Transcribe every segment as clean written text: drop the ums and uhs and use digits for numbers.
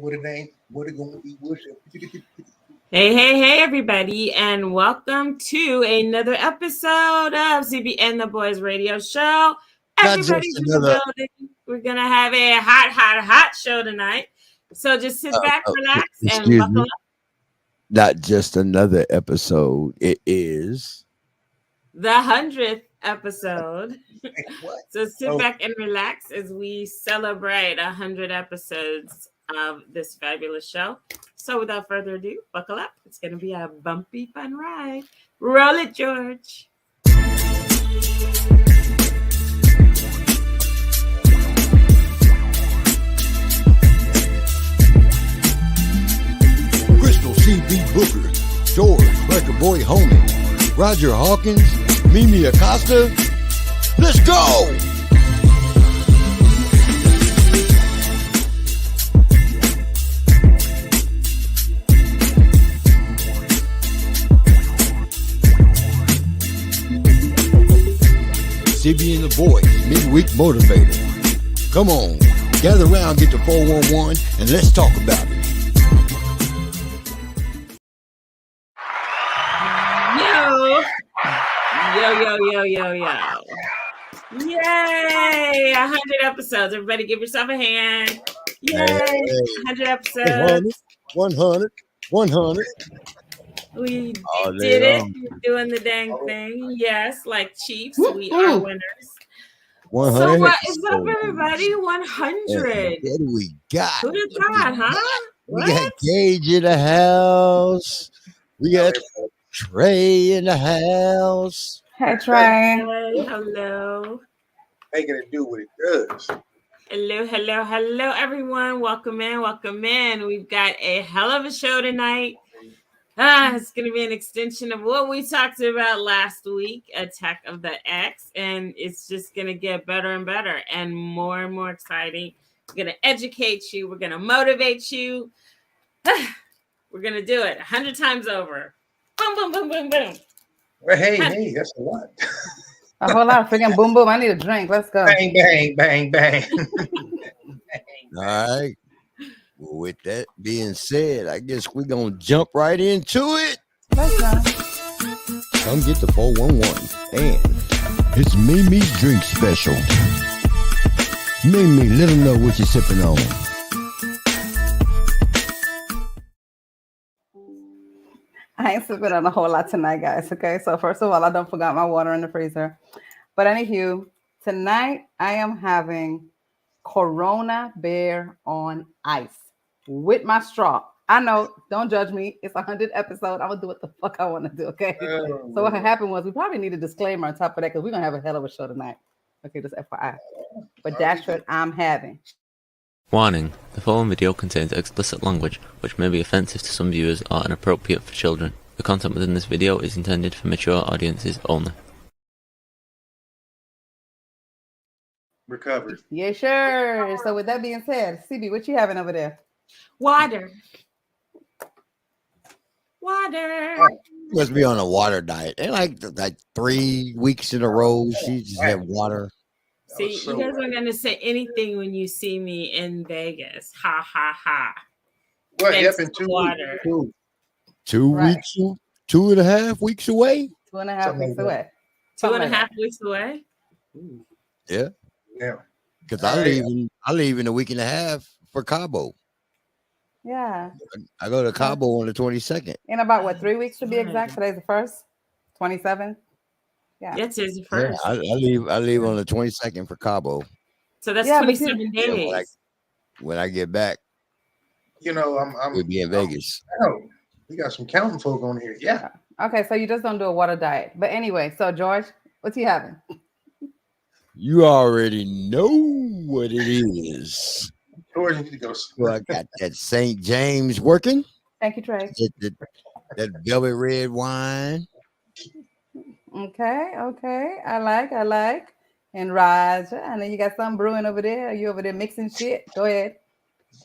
what it ain't, what it gonna be, what's it. Hey, everybody, and welcome to another episode of CB and the Boys Radio Show. Everybody's in the building. We're going to have a hot show tonight. So just sit back, relax, and buckle up. Not just another episode. It is the 100th episode. So sit back and relax as we celebrate 100 episodes of this fabulous show. So without further ado, buckle up. It's going to be a bumpy, fun ride. Roll it, George. Crystal CB Booker, George Record Boy Homie, Roger Hawkins, Mimi Acosta. Let's go! CB and the Boys, Midweek Motivator. Come on, gather around, get the 411, and let's talk about it. Yo. Yay! 100 episodes. Everybody give yourself a hand. Yay! 100 episodes. 100. We did it. We're doing the dang thing. Yes, like Chiefs, we are winners. 100. So what is up, everybody? 100. What do we got? Who'd have thought, huh? We got Gage in the house. We got Trey in the house. Hey, Trey. Hello. Making it do what it does. Hello, everyone. Welcome in. We've got a hell of a show tonight. It's going to be an extension of what we talked about last week, Attack of the X, and it's just going to get better and better and more exciting. We're going to educate you. We're going to motivate you. We're going to do it 100 times over. Boom. Well, hey, that's a lot. A whole lot of freaking boom, boom. I need a drink. Let's go. Bang. All right. Well, with that being said, I guess we're going to jump right into it. Let's go. Come get the 411. And it's Mimi's drink special. Mimi, let them know what you're sipping on. I ain't sipping on a whole lot tonight, guys. Okay, so first of all, I don't forgot my water in the freezer. But anywho, tonight I am having Corona Bear on ice with my straw. I know, don't judge me. It's 100 episode. I'm gonna do what the fuck I want to do. Okay. So what happened was we probably need a disclaimer on top of that because we're gonna have a hell of a show tonight. Okay, just FYI. But that's what I'm having. Warning, the following video contains explicit language which may be offensive to some viewers or inappropriate for children. The content within this video is intended for mature audiences only. Recovered. Yeah, sure. So with that being said, CB, what you having over there? Water. Must be on a water diet. And like 3 weeks in a row, she just had water. See, you guys aren't going to say anything when you see me in Vegas. Ha. What Thanks happened to to water? 2 weeks, 2.5 weeks away. 2.5 weeks away. 2.5 weeks away? Yeah. Yeah. Because I leave in a week and a half for Cabo. Yeah. I go to Cabo on the 22nd. In about 3 weeks to be exact. Today's the 1st, 27th. Yeah. That's his first. Yeah, I leave on the 22nd for Cabo. So that's 27 days. Yeah, when I get back, we'll be in Vegas. Oh, we got some counting folk on here. Yeah. Okay, so you just don't do a water diet. But anyway, so George, what's he having? You already know what it is. George, you need to go. Well, I got that St. James working. Thank you, Trey. That velvet red wine. Okay. I like. And Roger, I know you got something brewing over there. Are you over there mixing shit? Go ahead.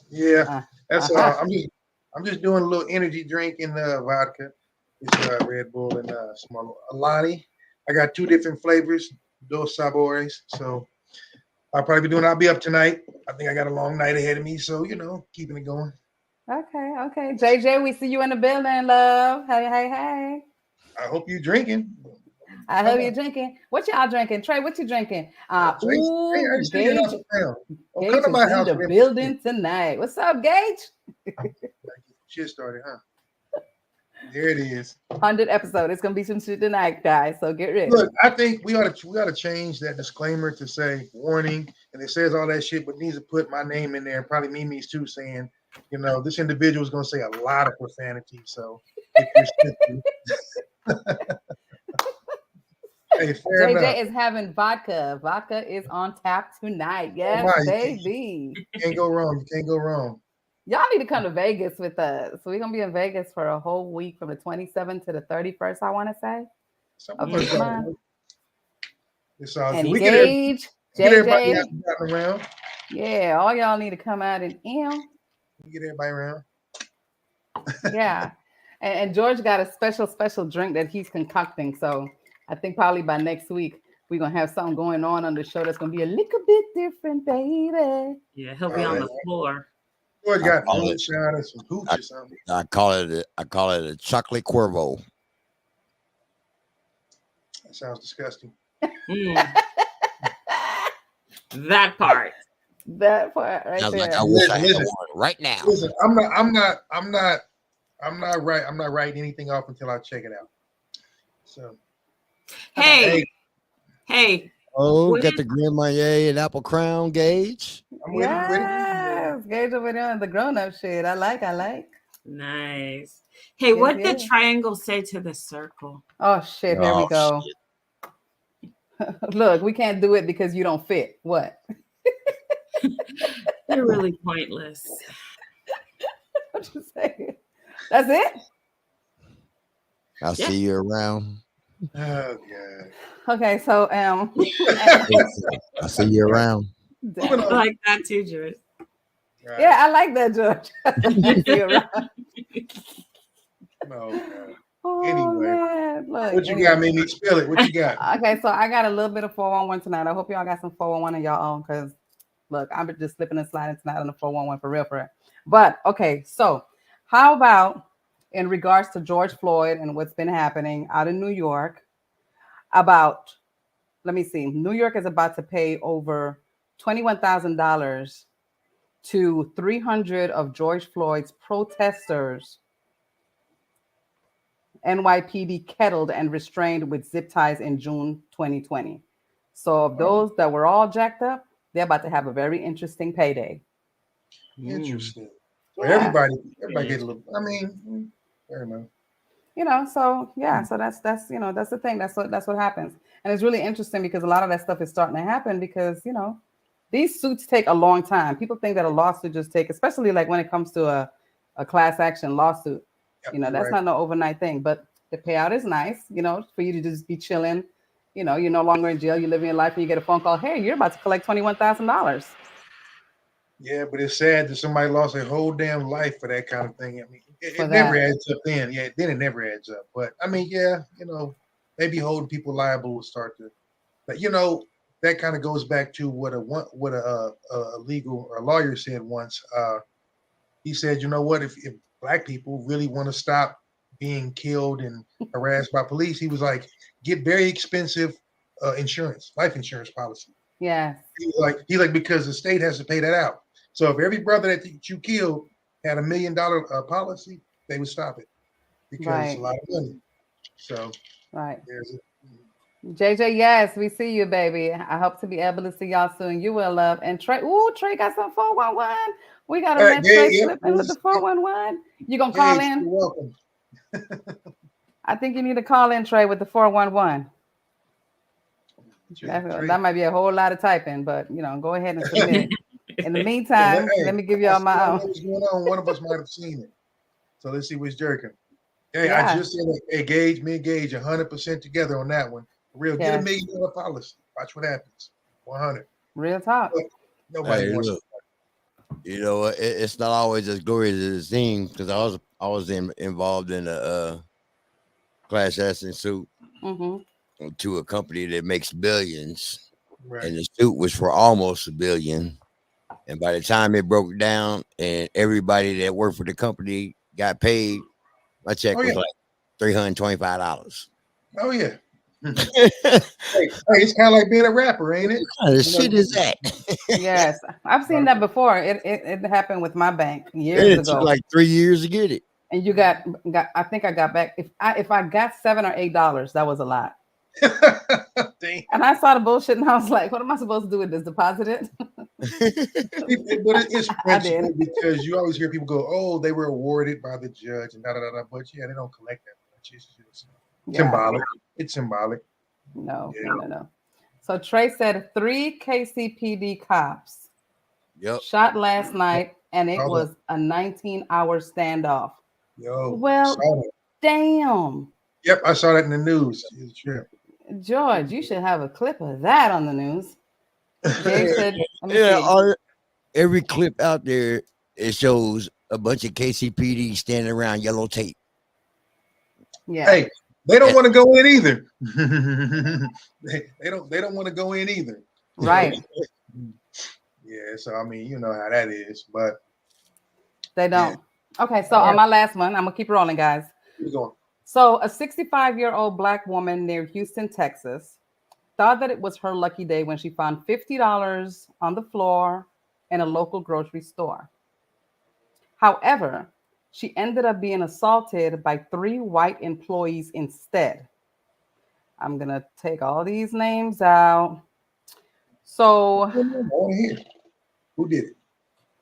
Yeah, that's I'm just doing a little energy drink in the vodka. It's Red Bull and small Alani. I got 2 different flavors, dos sabores. So I'll be up tonight. I think I got a long night ahead of me. So, keeping it going. Okay. JJ, we see you in the building, love. Hey. I hope you drinking. I hope you're drinking. What y'all drinking? Trey, what you drinking? Gage. Oh, Gage come to is my in house. the building tonight. What's up, Gage? Shit started, huh? There it is. 100 episode. It's gonna be some shit tonight, guys. So get ready. Look, I think we ought to change that disclaimer to say warning, and it says all that shit, but needs to put my name in there, and probably Mimi's too, saying, this individual is going to say a lot of profanity. So if you're hey, fair JJ enough. is having vodka. Vodka is on tap tonight. Yes, baby. You can't go wrong. You can't go wrong. Y'all need to come to Vegas with us. So we're gonna be in Vegas for a whole week from the 27th to the 31st, I want to say. Of this month. It's all and good. Gage, get everybody JJ. around. Yeah, all y'all need to come out and get everybody around. Yeah. And George got a special drink that he's concocting. So I think probably by next week we're gonna have something going on the show that's gonna be a little bit different, baby. Yeah, he'll be on the floor. George got moonshine and some hooch or something. I call it a chocolate Cuervo. That sounds disgusting. That part right there. Like, I wish I had one right now. Listen, I'm not writing anything off until I check it out. So, hey. Oh, got the Grand Marnier and Apple Crown, Gage. Yes, Gage over there on the grown-up shit. I like. Nice. Hey, what did the triangle say to the circle? Oh shit! Here we go. Look, we can't do it because you don't fit. What? They're really pointless. What you say? That's it? I'll see you around. Oh god. Okay, so I'll see you around. I like that too, George. Right. Yeah, I like that, George. See you around. No, god. Oh, Anyway, man. Look, what you got, Mimi? Spill it. What you got? Okay, so I got a little bit of 411 tonight. I hope y'all got some 411 of y'all own, because look, I'm just slipping and sliding tonight on the 411 for real. But okay, so how about in regards to George Floyd and what's been happening out in New York? New York is about to pay over $21,000 to 300 of George Floyd's protesters. NYPD kettled and restrained with zip ties in June 2020. So of those that were all jacked up, they're about to have a very interesting payday. Interesting. So everybody gets a little. I mean, fair enough. So that's the thing. That's what happens. And it's really interesting because a lot of that stuff is starting to happen because these suits take a long time. People think that a lawsuit just take, especially like when it comes to a class action lawsuit. Yep, that's not no overnight thing, but the payout is nice, for you to just be chilling. You're no longer in jail. You're living your life and you get a phone call. Hey, you're about to collect $21,000. Yeah, but it's sad that somebody lost their whole damn life for that kind of thing. I mean, it never adds up then. Yeah, then it never adds up. But I mean, maybe holding people liable will start to, but that kind of goes back to what a lawyer said once. He said, if Black people really want to stop being killed and harassed by police, he was like, get very expensive life insurance policy. Yeah. He's like, because the state has to pay that out. So if every brother that you killed had $1 million policy, they would stop it because it's a lot of money. So there's it. JJ, yes, we see you, baby. I hope to be able to see y'all soon. You will love. And Trey, Trey got some 411. We got to let Trey slip in with the 411. You gonna call in? You're welcome. I think you need to call in, Trey, with the 411. That might be a whole lot of typing, but go ahead and submit it. In the meantime, let me give y'all my own. What's going on? One of us might have seen it. So let's see what's jerking. Hey, I just said, me and Gage 100% together on that one. For real, get $1 million policy. Watch what happens. 100. Real talk. Nobody wants to. It's not always as glorious as it seems, because I was involved in a class action suit to a company that makes billions, and the suit was for almost $1 billion. And by the time it broke down and everybody that worked for the company got paid, my check was like $325. Oh yeah. Hey, it's kind of like being a rapper, ain't it? What kind of shit is that? Yes, I've seen that before. It happened with my bank years It ago. took like 3 years to get it. And you got I think I got back, if I got $7 or $8, that was a lot. And I saw the bullshit and I was like, what am I supposed to do with this? Deposit it? But it's principle because you always hear people go, oh, they were awarded by the judge and da da da. But yeah, they don't collect that much. It's just symbolic. It's symbolic. No. So Trey said 3 KCPD cops shot last night, and it was a 19-hour standoff. Well, damn. Yep, I saw that in the news. George, you should have a clip of that on the news. Dave said, every clip out there, it shows a bunch of KCPD standing around yellow tape. Yeah. Hey, they don't want to go in either. They don't want to go in either. Right. Yeah, so I mean, you know how that is, but they don't. Yeah. Okay, so on my last one, I'm gonna keep rolling, guys. Keep going. So a 65-year-old Black woman near Houston, Texas, thought that it was her lucky day when she found $50 on the floor in a local grocery store. However, she ended up being assaulted by 3 white employees instead. I'm going to take all these names out. So, who did it?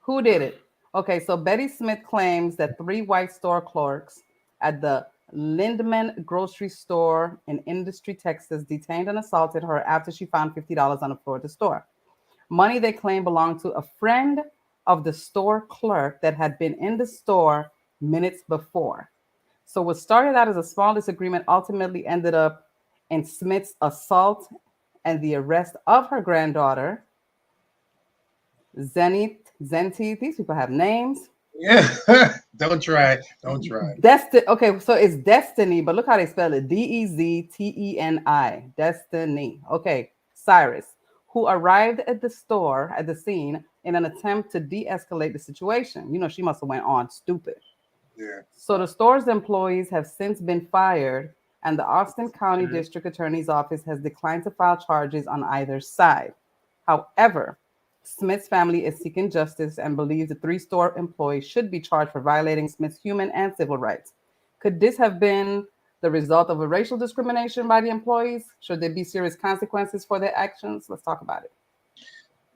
Who did it? Okay, so Betty Smith claims that 3 white store clerks at the Lindman grocery store in Industry, Texas, detained and assaulted her after she found $50 on the floor of the store. Money they claim belonged to a friend of the store clerk that had been in the store minutes before. So what started out as a small disagreement ultimately ended up in Smith's assault and the arrest of her granddaughter, Zenti. These people have names. Yeah, don't try. Okay, so it's Destiny, but look how they spell it. Dezteni. Destiny. Okay, Cyrus, who arrived at the scene in an attempt to de-escalate the situation. You know, she must have went on stupid. Yeah. So the store's employees have since been fired, and the Austin County District Attorney's Office has declined to file charges on either side. However, Smith's family is seeking justice and believes the 3 store employees should be charged for violating Smith's human and civil rights. Could this have been the result of a racial discrimination by the employees? Should there be serious consequences for their actions? Let's talk about it.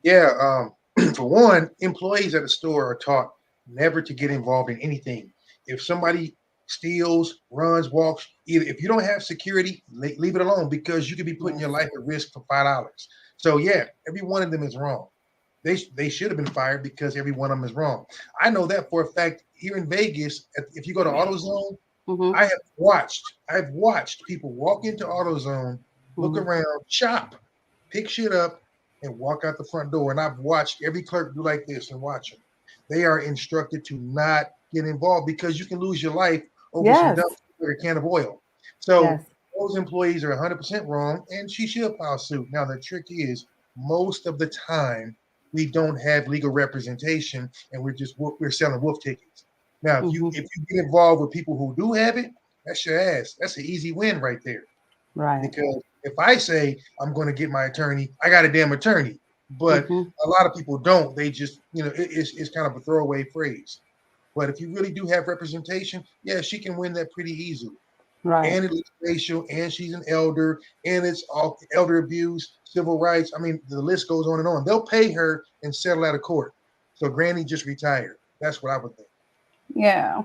Yeah, for one, employees at the store are taught never to get involved in anything. If somebody steals, runs, walks, either if you don't have security, leave it alone, because you could be putting your life at risk for $5. So yeah, every one of them is wrong. They should have been fired because every one of them is wrong. I know that for a fact. Here in Vegas, if you go to AutoZone, I've watched people walk into AutoZone, look around, shop, pick shit up, and walk out the front door. And I've watched every clerk do like this and watch them. They are instructed to not get involved because you can lose your life over some dump or a can of oil. So those employees are 100% wrong, and she should file suit. Now the trick is, most of the time, we don't have legal representation, and we're selling wolf tickets. Now, if you get involved with people who do have it, that's your ass. That's an easy win right there. Right. Because if I say I'm going to get my attorney, I got a damn attorney. But a lot of people don't. They just, it's kind of a throwaway phrase. But if you really do have representation, yeah, she can win that pretty easily. Right. And it's racial, and she's an elder, and it's all elder abuse, civil rights. I mean, the list goes on and on. They'll pay her and settle out of court. So Granny just retired. That's what I would think. Yeah.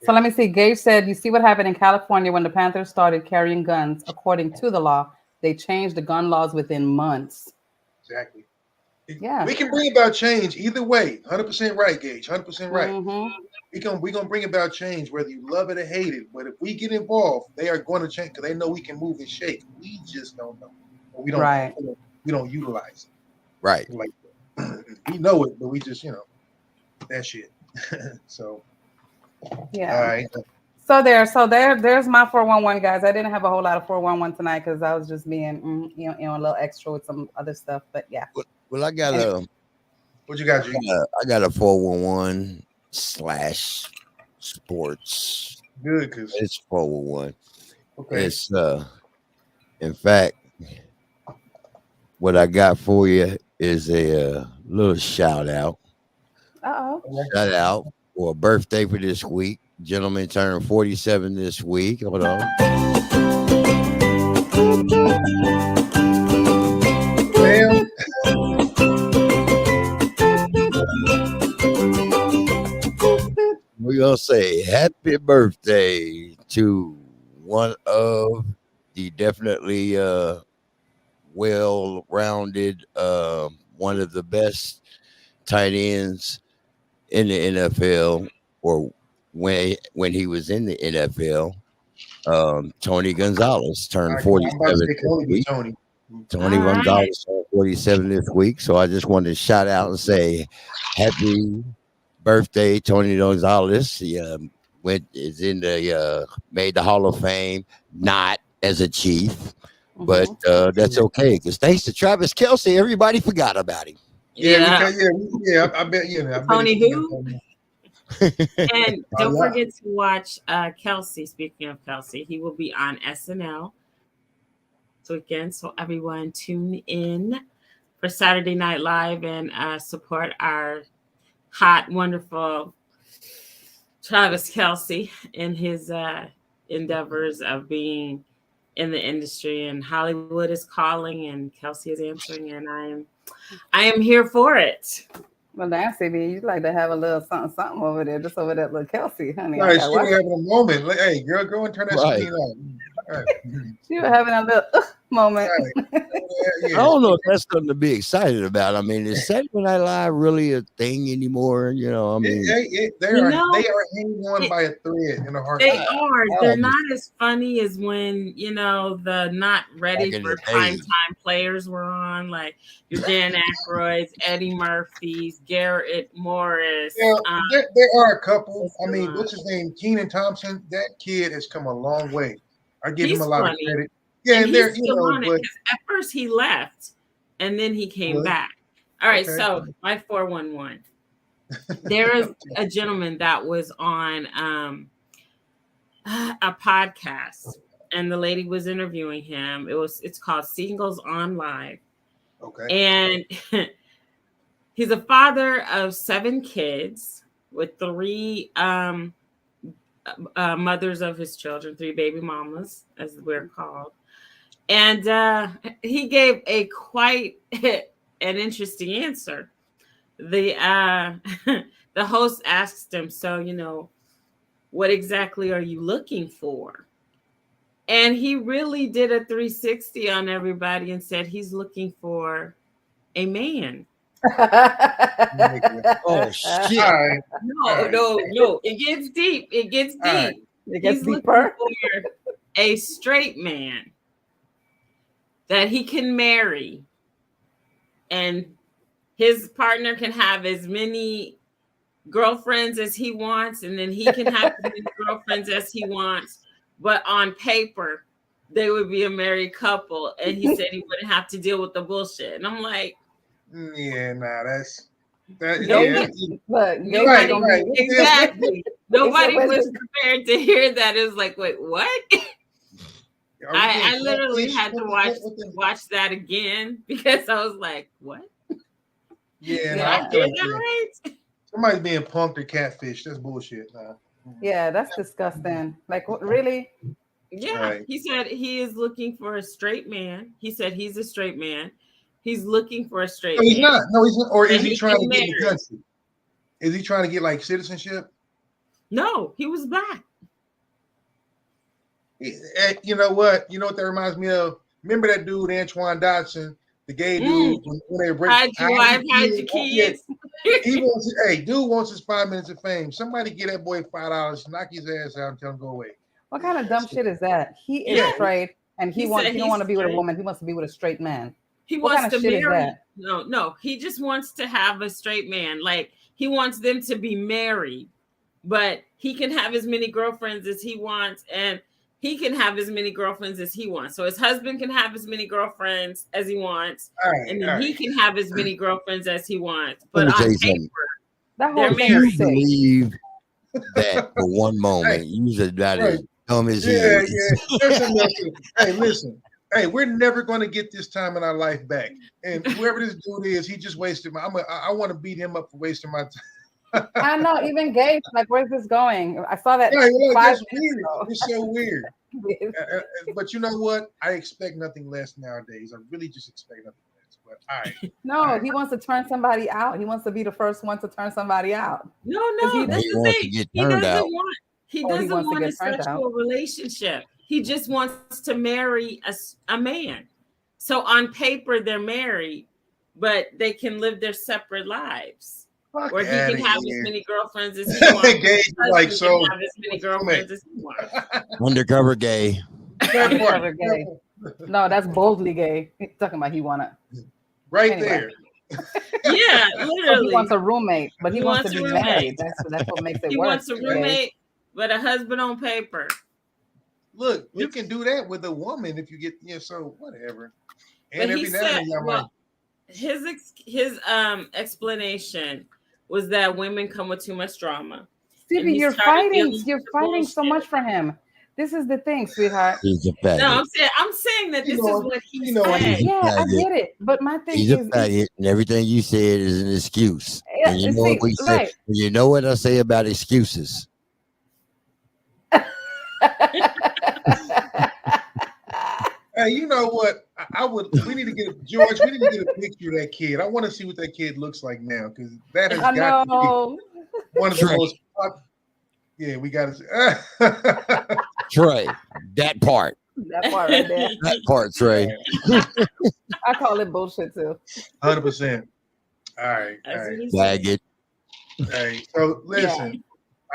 So let me see. Gage said, you see what happened in California when the Panthers started carrying guns. According to the law, they changed the gun laws within months. Exactly. Yeah. We can bring about change either way. 100% right, Gage. 100% right. We're gonna bring about change whether you love it or hate it. But if we get involved, they are going to change because they know we can move and shake. We just don't know. We don't. We don't utilize it. Right. Like we know it, but we just that shit. So yeah. All right. So there's my 411, guys. I didn't have a whole lot of 411 tonight because I was just being a little extra with some other stuff. But yeah. Well, I got What you got, G? I got a 411/sports. Good, cause It's 411. okay. It's in fact, what I got for you is a little shout out. Shout out for a birthday for this week. Gentleman turned 47 this week. Hold on. Well, We're gonna say happy birthday to one of the definitely well-rounded, one of the best tight ends in the NFL, or when he was in the NFL. Tony Gonzalez turned I'm 47 about to say this Tony be week. Tony. Tony All right. Gonzalez turned 47 this week. So I just wanted to shout out and say happy birthday, Tony Gonzalez. He made the Hall of Fame, not as a Chief, but that's okay, because thanks to Travis Kelce, everybody forgot about him. Yeah. I bet. I bet Tony it's- who? And don't forget to watch Kelsey. Speaking of Kelsey, he will be on SNL this weekend. So everyone tune in for Saturday Night Live and support our hot, wonderful Travis Kelce in his endeavors of being in the industry. And Hollywood is calling, and Kelsey is answering, and I am here for it. Well, Nancy, you like to have a little something over there, just over that little Kelsey, honey. Right, she was having a moment. Like, hey, girl, go and turn that screen on. Right. She was having a little moment. Right. I don't know if that's something to be excited about. I mean, is Saturday Night Live really a thing anymore? You know, I mean, they are hanging on by a thread in a heart. They are. They're not as funny as when, the not ready for primetime players were on, like your Dan Aykroyds, Eddie Murphys, Garrett Morris. Yeah, there are a couple. I mean, what's his name? Kenan Thompson. That kid has come a long way. I give him a lot of credit. Yeah, and they're but at first he left and then he came back. All right, so my 411. There is a gentleman that was on a podcast, and the lady was interviewing him. It's called Singles on Live. Okay. And he's a father of 7 kids with 3 mothers of his children, 3 baby mamas, as we're called. And he gave a quite an interesting answer. The host asked him, so, what exactly are you looking for? And he really did a 360 on everybody and said he's looking for a man. oh shit! No, it gets deep. It gets deep. Right. It gets he's deeper. looking for a straight man that he can marry, and his partner can have as many girlfriends as he wants, and then he can have as many girlfriends as he wants. But on paper, they would be a married couple, and he said he wouldn't have to deal with the bullshit. And I'm like, yeah, nah, that's that. Exactly. Nobody was prepared to hear that. It was like, wait, what? I literally had to watch that again because I was like, what? Yeah, did I hear that right? Somebody's being punked or catfish. That's bullshit. Nah. Yeah, that's disgusting. Like, what, really? Yeah, Right. He said he is looking for a straight man. He said he's a straight man. He's looking for a straight man. He's not. No, he's not. Or is And he he trying to can get in the marry. country? Is he trying to get like citizenship? No, he was black. You know what? You know what that reminds me of? Remember that dude, Antoine Dodson, the gay dude, when they were Hide your wife, hide your kids. He wants, dude wants his 5 minutes of fame. Somebody get that boy $5, knock his ass out, and tell him to go away. What kind of dumb shit is that? He is straight, and he don't want to be with a woman. He wants to be with a straight man. He what wants kind of to shit marry. is that? No. He just wants to have a straight man. Like, he wants them to be married, but he can have as many girlfriends as he wants. And he can have as many girlfriends as he wants. So his husband can have as many girlfriends as he wants, and then he can have as many girlfriends as he wants. But on paper, they're married. Believe that for one moment, you said that is dumb as hell. Hey, listen. Hey, we're never going to get this time in our life back. And whoever this dude is, he just wasted my. I want to beat him up for wasting my time. I know. Even Gabe, like, where's this going? I saw that. That's weird. It's so weird. But you know what? I expect nothing less nowadays. I really just expect nothing less. But all right. No, he wants to turn somebody out. He wants to be the first one to turn somebody out. No, that's the thing. He doesn't want a sexual relationship. He just wants to marry a man. So on paper, they're married, but they can live their separate lives. Or he can have as many girlfriends as he wants. Like, so have as many girlfriends as he wants. Undercover gay. Undercover gay. No, that's boldly gay. He's talking about he wanna. Right there. Yeah, literally. He wants a roommate, but he wants to be married. That's what makes it work. He wants a roommate, but a husband on paper. Look, you can do that with a woman if you get, so whatever. And but he said, his explanation was that women come with too much drama. Stevie, you're fighting so much for him. This is the thing, sweetheart. He's a faggot. No, I'm saying that this is what he said. Yeah, I get it. But my thing is, a faggot, and everything you said is an excuse. Yeah, and you know what we say? You know what I say about excuses? Hey, you know what? We need to get George. We need to get a picture of that kid. I want to see what that kid looks like now, because that has got to be one of the most. Yeah, we got to. Trey, that part. That part right there. That part, Trey. I call it bullshit too. 100%. All right. Bag it. Hey, so listen. Yeah.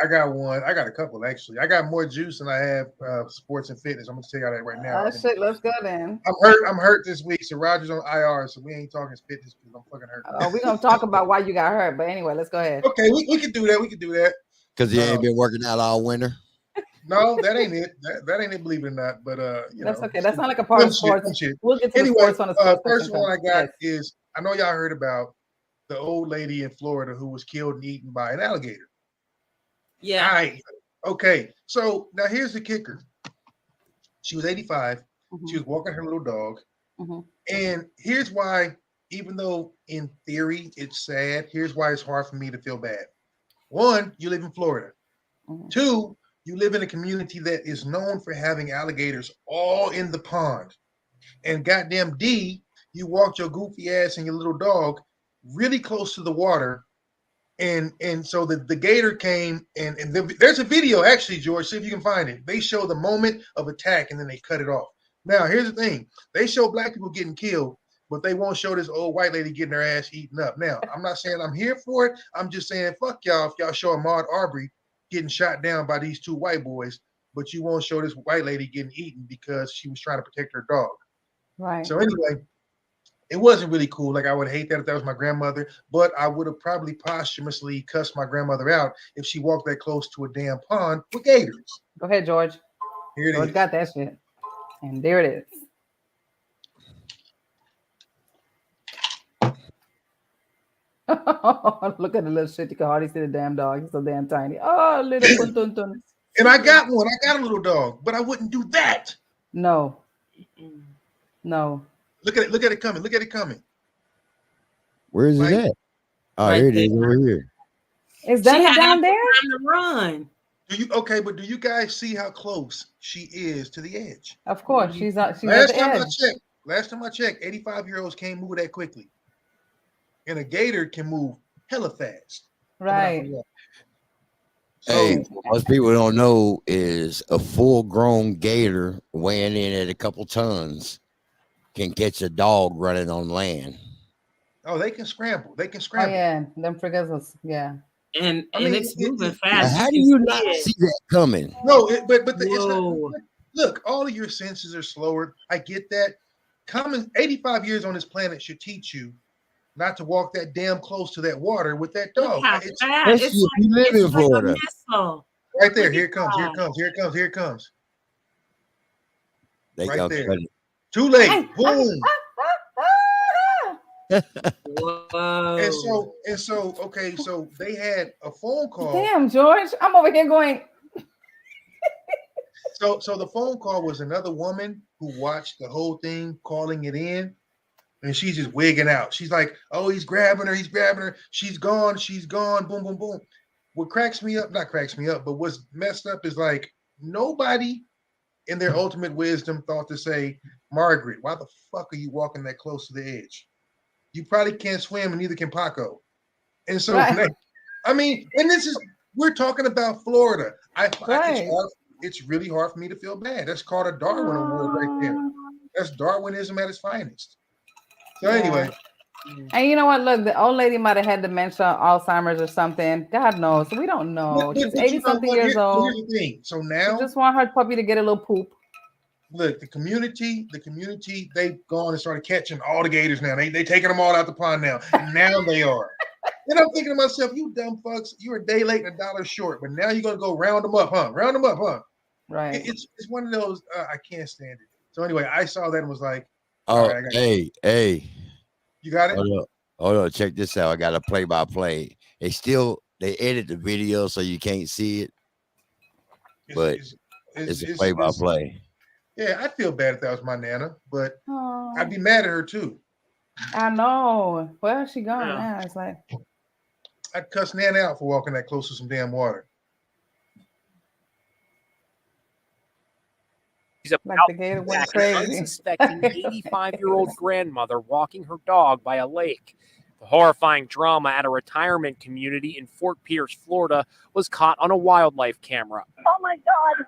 I got one. I got a couple actually. I got more juice than I have sports and fitness. I'm gonna tell you that right now. Oh shit, let's go then. I'm hurt this week. So Roger's on IR, so we ain't talking fitness because I'm fucking hurt. Oh, we're gonna talk about why you got hurt, but anyway, let's go ahead. Okay, we can do that. We can do that. Because you ain't been working out all winter. No, that ain't it. That ain't it, believe it or not. But that's okay. That's not like a part of sports. We'll get to the sports on the sports. First one I got is I know y'all heard about the old lady in Florida who was killed and eaten by an alligator. Yeah. All right. Okay. So now here's the kicker. She was 85. Mm-hmm. She was walking her little dog. Mm-hmm. And here's why, even though in theory it's sad, here's why it's hard for me to feel bad. One, you live in Florida. Mm-hmm. Two, you live in a community that is known for having alligators all in the pond. And goddamn D, you walked your goofy ass and your little dog really close to the water. And so the gator came and there's a video actually, George, see if you can find it. They show the moment of attack and then they cut it off. Now, here's the thing. They show black people getting killed, but they won't show this old white lady getting her ass eaten up. Now, I'm not saying I'm here for it. I'm just saying, fuck y'all if y'all show Ahmaud Arbery getting shot down by these two white boys, but you won't show this white lady getting eaten because she was trying to protect her dog. Right. So anyway, it wasn't really cool. Like, I would hate that if that was my grandmother, but I would have probably posthumously cussed my grandmother out if she walked that close to a damn pond with gators. Go ahead, George. Here it George is. Got that shit. And there it is. Look at the little shit. You can hardly see the damn dog. He's so damn tiny. Oh, little tun. And I got one. I got a little dog, but I wouldn't do that. No. Look at it coming. Look at it coming. Where is it at? Oh, here it is over here. Is that down there? Time to run. But do you guys see how close she is to the edge? Of course, she's at the edge. Last time I checked, 85-year-olds can't move that quickly. And a gator can move hella fast. Right. Hey, most people don't know is a full-grown gator weighing in at a couple tons can catch a dog running on land. Oh, they can scramble. Oh, yeah. Them frigazzles. Yeah. And it's moving fast. How do you not see that coming? No, it's not, look, all of your senses are slower. I get that. 85 years on this planet should teach you not to walk that damn close to that water with that dog. It's like a missile. Right there. Here it comes. They right got there. credit. Too late. Boom. Whoa. And so, okay, so they had a phone call. Damn, George, I'm over here going. So the phone call was another woman who watched the whole thing, calling it in, and she's just wigging out. She's like, "Oh, he's grabbing her. She's gone. Boom, boom, boom." What cracks me up, not cracks me up, but what's messed up is like nobody in their ultimate wisdom thought to say, "Margaret, why the fuck are you walking that close to the edge? You probably can't swim, and neither can Paco." And so, Right. I mean, and we're talking about Florida. Right. It's really hard for me to feel bad. That's called a Darwin Award right there. That's Darwinism at its finest. So anyway. And you know what? Look, the old lady might have had dementia, Alzheimer's or something. God knows. We don't know. She's 80-something years old. Here's the thing. So now, she just want her puppy to get a little poop. Look, the community, they've gone and started catching all the gators now. They taking them all out the pond now. And now they are. And I'm thinking to myself, you dumb fucks, you're a day late and $1 short, but now you're going to go round them up, huh? Right. It's one of those, I can't stand it. So anyway, I saw that and was like, oh, right, hey. You got it? Hold on, check this out. I got a play-by-play. They edit the video so you can't see it, but it's a play-by-play. Yeah, I'd feel bad if that was my Nana, but I'd be mad at her too. I know. Where's she going now? It's like I'd cuss Nana out for walking that close to some damn water. He's about the gator went crazy. Unsuspecting 85-year-old grandmother walking her dog by a lake. The horrifying drama at a retirement community in Fort Pierce, Florida, was caught on a wildlife camera. Oh my God!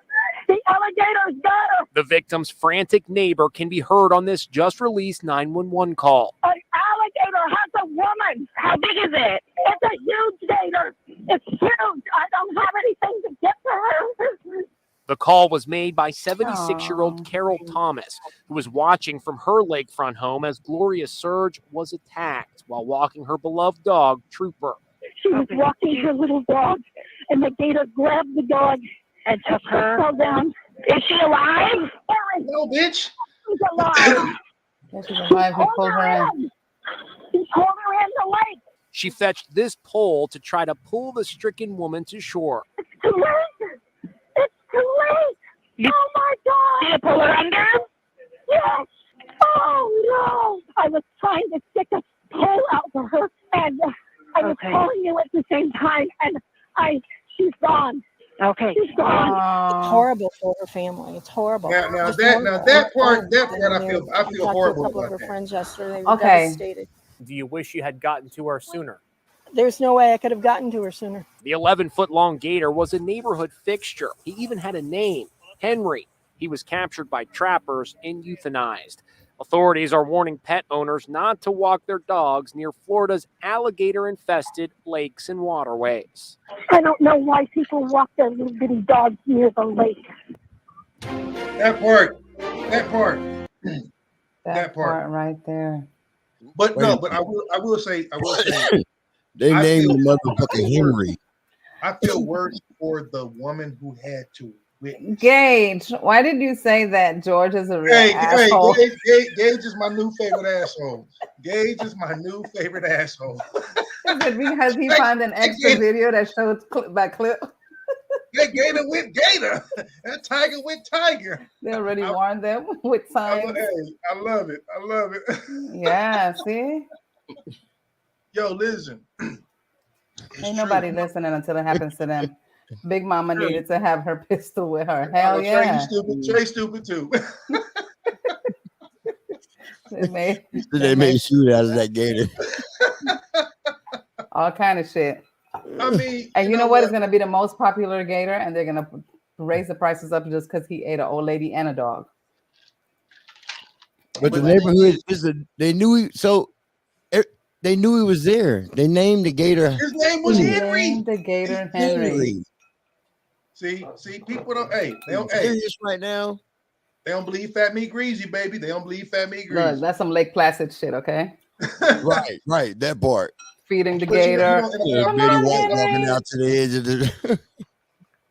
The alligators got her! The victim's frantic neighbor can be heard on this just-released 911 call. An alligator has a woman! How big is it? It's a huge gator! It's huge! I don't have anything to get to her! The call was made by 76-year-old Carol Thomas, who was watching from her lakefront home as Gloria Surge was attacked while walking her beloved dog, Trooper. She was walking her little dog, and the gator grabbed the dog and took her. Fell down. Is she alive? No, bitch. She's alive. Yeah, she's alive. He pulled her in. He pulled her in the lake. She fetched this pole to try to pull the stricken woman to shore. It's too late. It's too late. Oh my God. Did you pull her under? Yes. Oh no. I was trying to stick a pole out for her, and I was calling you at the same time, and she's gone. Okay. She's gone. It's horrible for her family. It's horrible. Now that part, I feel horrible a couple of about her that. friends yesterday. They were Okay. devastated. Do you wish you had gotten to her sooner? There's no way I could have gotten to her sooner. The 11-foot-long gator was a neighborhood fixture. He even had a name, Henry. He was captured by trappers and euthanized. Authorities are warning pet owners not to walk their dogs near Florida's alligator-infested lakes and waterways. I don't know why people walk their little bitty dogs near the lake. That part. that part right there. But no, but I will say They I named feel- the motherfucking Henry. I feel worse for the woman who had to witness. Gage, why did you say that George is a real asshole? Gage is my new favorite asshole. Gage is my new favorite asshole. Because he found an extra video that shows clip by clip. That gator went gator. That tiger went tiger. They already warned them with signs. I love it. Yeah, see? Yo, listen. Ain't nobody listening until it happens to them. Big Mama needed to have her pistol with her. Oh, Hell yeah. Trey stupid too. They made shoot out of that gator. All kind of shit. I mean, and you know what is going to be the most popular gator? And they're going to raise the prices up just because he ate an old lady and a dog. But the neighborhood they knew they knew he was there. They named the gator. His name was Henry. The gator Henry. See, people don't. They don't. Serious right now. They don't believe fat meat greasy, baby. They don't believe fat meat greasy. Look, that's some Lake Placid shit, okay? right. That part. Feeding the gator. Betty White walking out to the edge of the.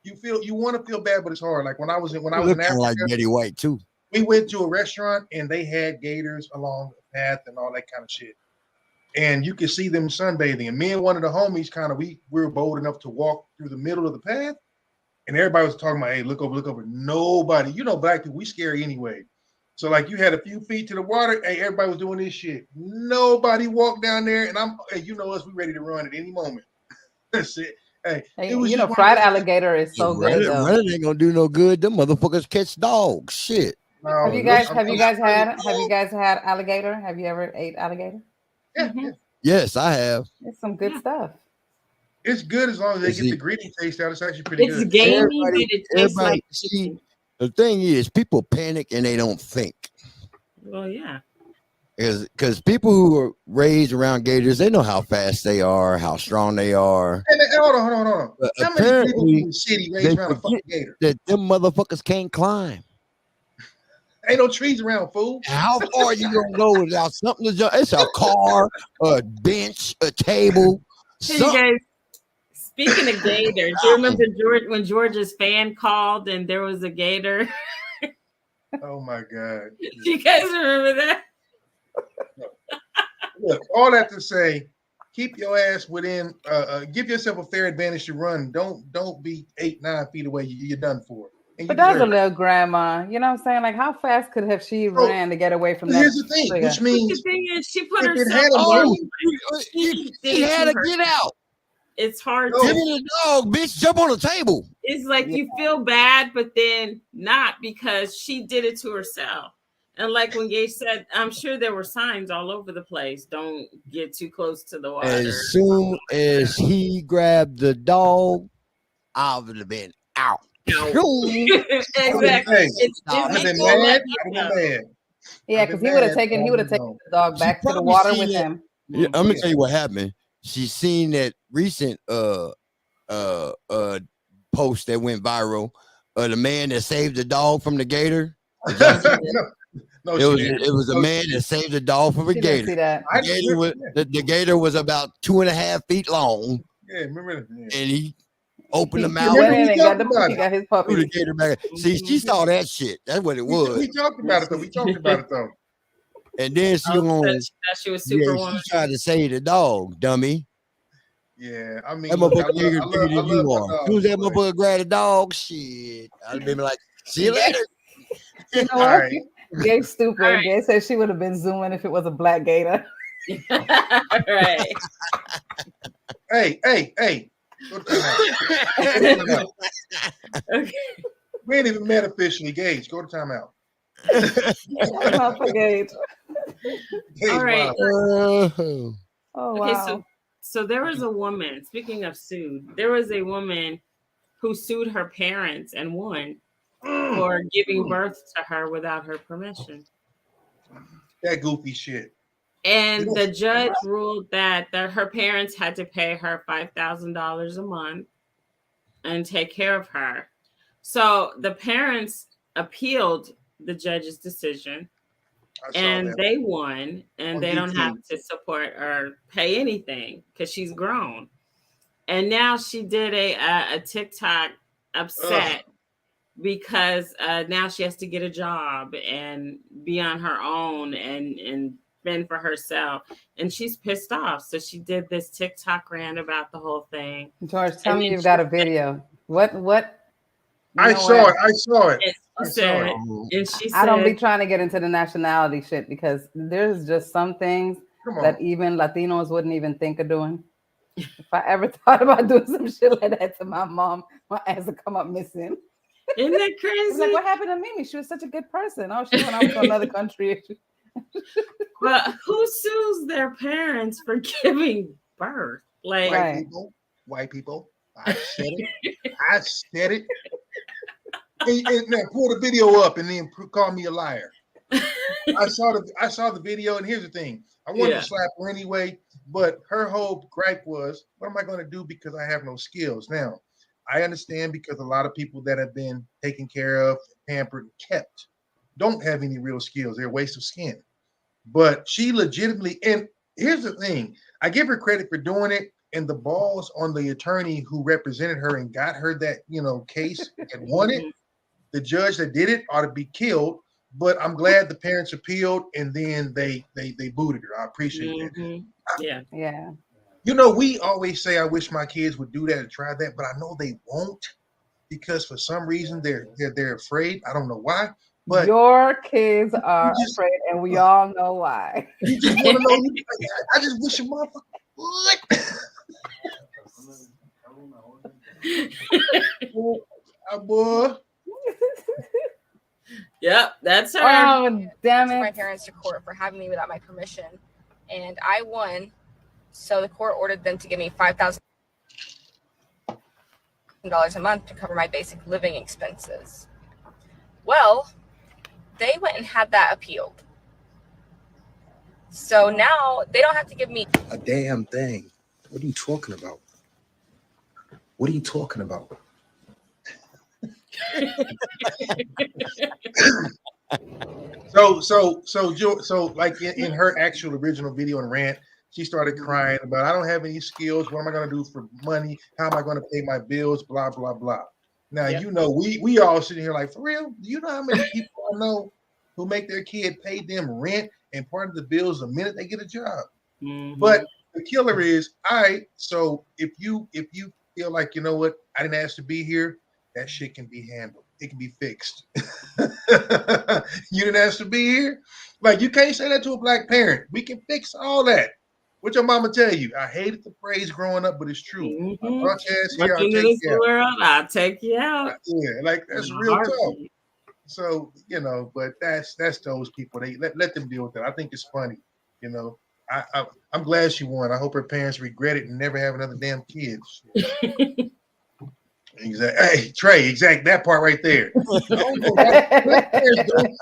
You want to feel bad, but it's hard. Like when I was in Africa, like Betty White too. We went to a restaurant and they had gators along the path and all that kind of shit. And you could see them sunbathing. And me and one of the homies we were bold enough to walk through the middle of the path. And everybody was talking about, hey, look over. Nobody, black people, we scary anyway. So like you had a few feet to the water. Hey, everybody was doing this shit. Nobody walked down there. And us, we ready to run at any moment. That's it. Hey, it was fried alligator is so good. Running ain't gonna do no good. Them motherfuckers catch dogs. Shit. Have you guys had alligator? Have you ever ate alligator? Yeah. Yes, I have. It's some good stuff. It's good as long as they get the gritty taste out. It's actually pretty good. It's gamey, but it tastes like. See, the thing is, people panic and they don't think. Well, yeah. Because people who are raised around gators, they know how fast they are, how strong they are. And hold on. But how many people in the city raised around a fucking gator? That them motherfuckers can't climb. Ain't no trees around, fool. How far you gonna go without something to jump? It's a car, a bench, a table. Hey, you guys, speaking of gators, do you remember when George's fan called and there was a gator? Oh my God. Do you guys remember that? Look, all that to say, keep your ass within, give yourself a fair advantage to run. Don't be 8-9 feet away. You're done for. But that's a little grandma. You know what I'm saying? Like, how fast could have she ran to get away from that? Here's the thing, which means the thing is, she put herself. She had to get out. It's hard to give me the dog, bitch. Jump on the table. It's like you feel bad, but then not, because she did it to herself. And like when Gage said, I'm sure there were signs all over the place. Don't get too close to the water. As soon as he grabbed the dog, I would have been out. Exactly. I've been mad. Yeah, because he would have taken the dog back to the water with him. Yeah, I'm gonna tell you what happened. She seen that recent post that went viral. The man that saved the dog from the gator. It was a man that saved the dog from a gator. See that. The gator was about 2.5 feet long. Yeah, remember that? And he opened the mouth. He got his puppy. The gator back. See, she saw that shit. That's what it was. We talked about it though. And then she was Superwoman. She tried to save the dog, dummy. Yeah, I mean, that motherfucker bigger than you are. Who's that motherfucker grab the dog? Shit. I'd been like, see you later. You know what? Right. Gabe's stupid. Right. Gabe said she would have been zooming if it was a black gator. Right. Hey. Okay. We ain't even met officially. Gage, go to timeout. All right. Oh, wow. Okay, so there was a woman, speaking of sued, there was a woman who sued her parents and won for giving birth to her without her permission. That goofy shit. And the judge ruled that her parents had to pay her $5,000 a month and take care of her. So the parents appealed the judge's decision, and they won, and they don't have to support or pay anything because she's grown. And now she did a TikTok upset because now she has to get a job and be on her own and fend for herself, and she's pissed off. So she did this TikTok rant about the whole thing. George, tell me you've got a video. What? I saw it. And she said, I don't be trying to get into the nationality shit because there's just some things that even Latinos wouldn't even think of doing. If I ever thought about doing some shit like that to my mom, my ass would come up missing. Isn't that crazy? Like, what happened to Mimi? She was such a good person. Oh, she went out to another country. But who sues their parents for giving birth? Like white people. I said it. And now pull the video up and then call me a liar. I saw the video, and here's the thing. I wanted to slap her anyway, but her whole gripe was, what am I going to do because I have no skills? Now, I understand because a lot of people that have been taken care of, pampered, kept, don't have any real skills. They're a waste of skin. But she legitimately, and here's the thing. I give her credit for doing it, and the balls on the attorney who represented her and got her that, case and won it. The judge that did it ought to be killed but I'm glad the parents appealed and then they booted her. I appreciate that. Yeah. Yeah. You know, we always say, I wish my kids would do that and try that, but I know they won't because for some reason they're afraid. I don't know why. But your kids are afraid, and we all know why. You just want to know. I just wish a motherfucker would. Boy. Yep, that's her. Oh, damn it. My parents to court for having me without my permission, and I won. So the court ordered them to give me $5,000 a month to cover my basic living expenses. Well, they went and had that appealed. So now they don't have to give me a damn thing. What are you talking about? What are you talking about? So like in her actual original video and rant, she started crying about, I don't have any skills. What am I going to do for money? How am I going to pay my bills? Blah, blah, blah. Now, you know, we all sitting here like, for real? Do you know how many people I know who make their kid pay them rent and part of the bills the minute they get a job? But the killer is, so if you feel like, you know what, I didn't ask to be here, that shit can be handled. It can be fixed. You didn't ask to be here? Like, you can't say that to a black parent. We can fix all that. What your mama tell you? I hated the phrase growing up, but it's true. I'll take you out. Yeah, like that's real talk. So, you know, but that's those people. They let them deal with it. I think it's funny. You know, I'm glad she won. I hope her parents regret it and never have another damn kids. Exactly. Hey, Trey, that part right there. Don't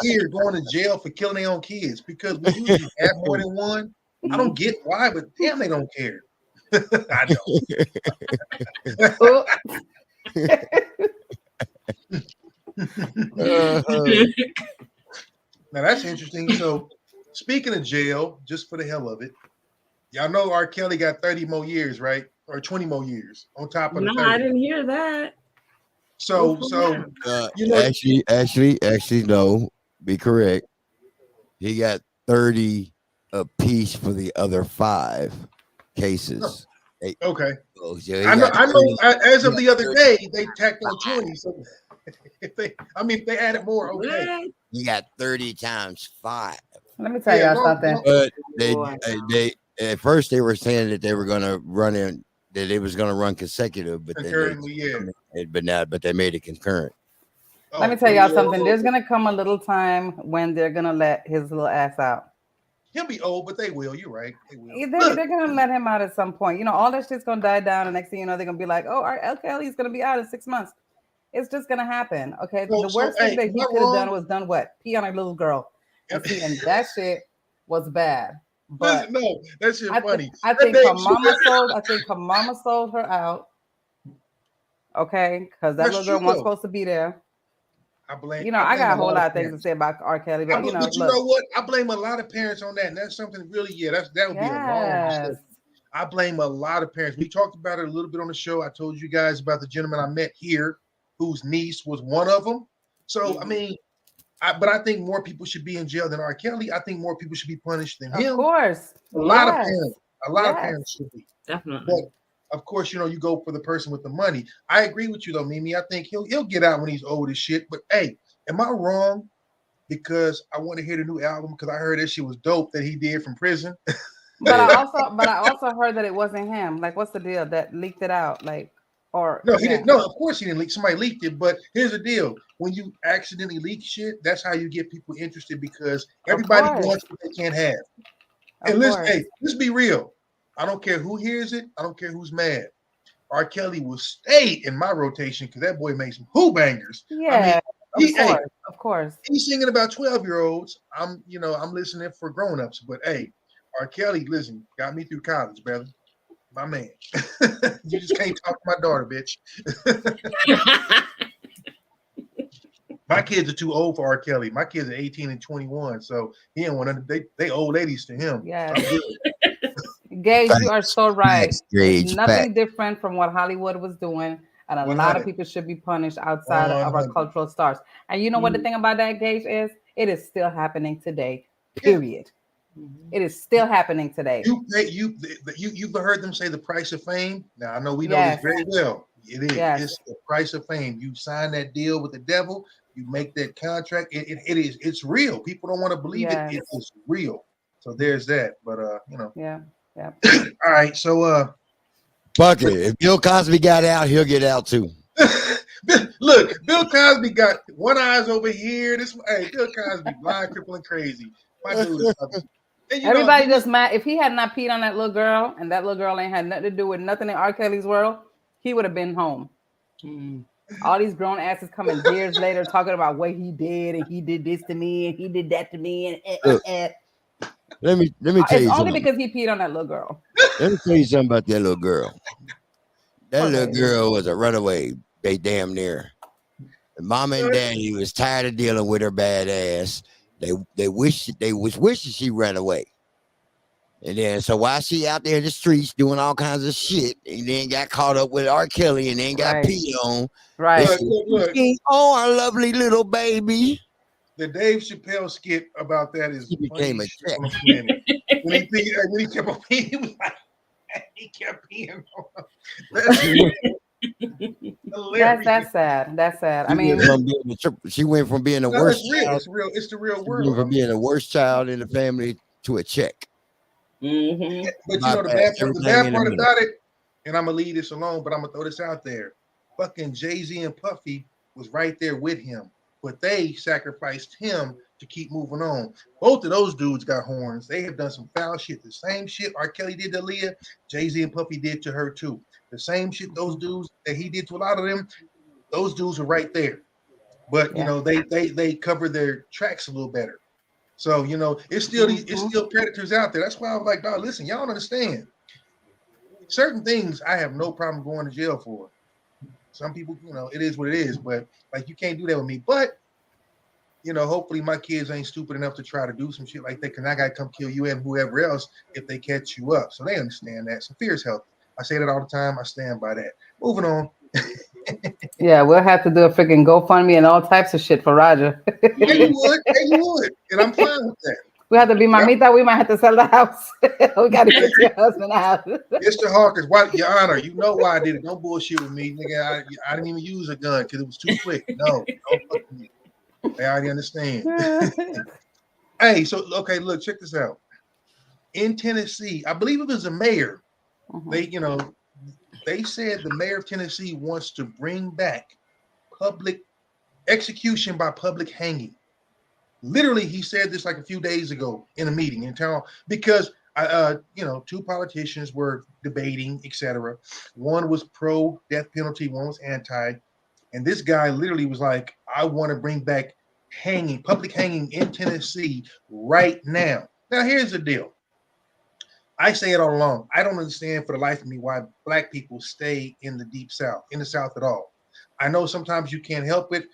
care going to jail for killing their own kids because we usually have more than one. I don't get why, but damn, they don't care. I don't. Now that's interesting. So, speaking of jail, just for the hell of it, y'all know R. Kelly got 30 more years, right? Or 20 more years on top of the 30. I didn't hear that. So you know, actually, no, be correct. He got 30 apiece for the other 5 cases. Okay. So I know. As of the other day, they tacked on 20. So if they added more, okay. You got 30 times 5. Let me tell y'all something. But they at first they were saying that they were going to run in. That it was going to run consecutive, but they made it concurrent. Let me tell y'all something. There's going to come a little time when they're going to let his little ass out. He'll be old, but they will. You're right. They will. They're going to let him out at some point. You know, all that shit's going to die down. And next thing you know, they're going to be like, oh, R. Kelly's going to be out in 6 months. It's just going to happen. Okay. The worst thing that he could have done was done what? Pee on a little girl. And that shit was bad. But no, that shit funny. I think her mama sold her out. Okay, because that little girl wasn't supposed to be there. I got a whole lot of things to say about R. Kelly, but you know what? I blame a lot of parents on that, and that's something really, that would be a wrong mistake. I blame a lot of parents. We talked about it a little bit on the show. I told you guys about the gentleman I met here, whose niece was one of them. So I mean. But I think more people should be in jail than R. Kelly. I think more people should be punished than him. Of course. A lot of parents should be. Definitely. But of course, you know, you go for the person with the money. I agree with you though, Mimi. I think he'll get out when he's old as shit. But hey, am I wrong? Because I want to hear the new album because I heard that shit was dope that he did from prison. But I also heard that it wasn't him. Like, what's the deal that leaked it out? Like, he didn't. No, of course he didn't leak. Somebody leaked it. But here's the deal: when you accidentally leak shit, that's how you get people interested because everybody wants what they can't have. And let's be real. I don't care who hears it. I don't care who's mad. R. Kelly will stay in my rotation because that boy makes some who bangers. Yeah, of course. He's singing about 12-year-olds. I'm listening for grown-ups. But hey, R. Kelly, listen, got me through college, brother. My man. You just can't talk to my daughter, bitch. My kids are too old for R. Kelly. My kids are 18 and 21, so he didn't want to. They old ladies to him. Yeah. Gage, you are so right. It's nothing different from what Hollywood was doing, and a lot of people should be punished outside of our cultural stars. And you know what the thing about that, Gage, is It is still happening today. Period. It is still happening today. You've heard them say the price of fame. Now I know we know this very well. It is. Yes. It's the price of fame. You sign that deal with the devil. You make that contract. It is. It's real. People don't want to believe it. It is real. So there's that. But Yeah. All right. So fuck it. If Bill Cosby got out, he'll get out too. Look, Bill Cosby got one eye's over here. Bill Cosby blind, crippled, and crazy. My dude is everybody just mad. If he had not peed on that little girl, and that little girl ain't had nothing to do with nothing in R. Kelly's world, he would have been home. All these grown asses coming years later talking about what he did, and he did this to me, and he did that to me, and Let me tell you it's only something. because he peed on that little girl. Let me tell you something about that little girl. That little girl was a runaway. They damn near. The mom and daddy was tired of dealing with her bad ass. They was wishing she ran away. And then so while she out there in the streets doing all kinds of shit, and then got caught up with R. Kelly and then got peed on. Right. Look. Oh, our lovely little baby. The Dave Chappelle skit about that is he became a check. when he kept on peeing, he was like, he kept peeing on him. That's sad. That's sad. I mean, she went from being the worst. It's real. It's the real world. From being the worst child in the family to a check. But you know the bad part about it, and I'm gonna leave this alone, but I'm gonna throw this out there. Fucking Jay-Z and Puffy was right there with him, but they sacrificed him to keep moving on. Both of those dudes got horns. They have done some foul shit. The same shit R. Kelly did to Leah, Jay-Z and Puffy did to her too. The same shit those dudes that he did to a lot of them, those dudes are right there. But you know, they cover their tracks a little better. So you know, it's still predators out there. That's why I was like, dog, listen, y'all don't understand. Certain things I have no problem going to jail for. Some people, you know, it is what it is, but like you can't do that with me. But you know, hopefully my kids ain't stupid enough to try to do some shit like that, because I gotta come kill you and whoever else if they catch you up. So they understand that. So fear is healthy. I say that all the time. I stand by that. Moving on. Yeah, we'll have to do a freaking GoFundMe and all types of shit for Roger. Yeah, you would. And I'm fine with that. We have to be mamita. We might have to sell the house. We got to get your husband out. Mr. Hawkins, why, Your Honor, you know why I did it. Don't bullshit with me, nigga. I didn't even use a gun because it was too quick. No, don't fuck with me. I already understand. Hey, so okay, look, check this out. In Tennessee, I believe it was a mayor. They said the mayor of Tennessee wants to bring back public execution by public hanging. Literally, he said this like a few days ago in a meeting in town because two politicians were debating, etc. One was pro death penalty, one was anti, and this guy literally was like, "I want to bring back public hanging in Tennessee right now." Now, here's the deal. I say it all along. I don't understand for the life of me why Black people stay in the deep South, in the South at all. I know sometimes you can't help it,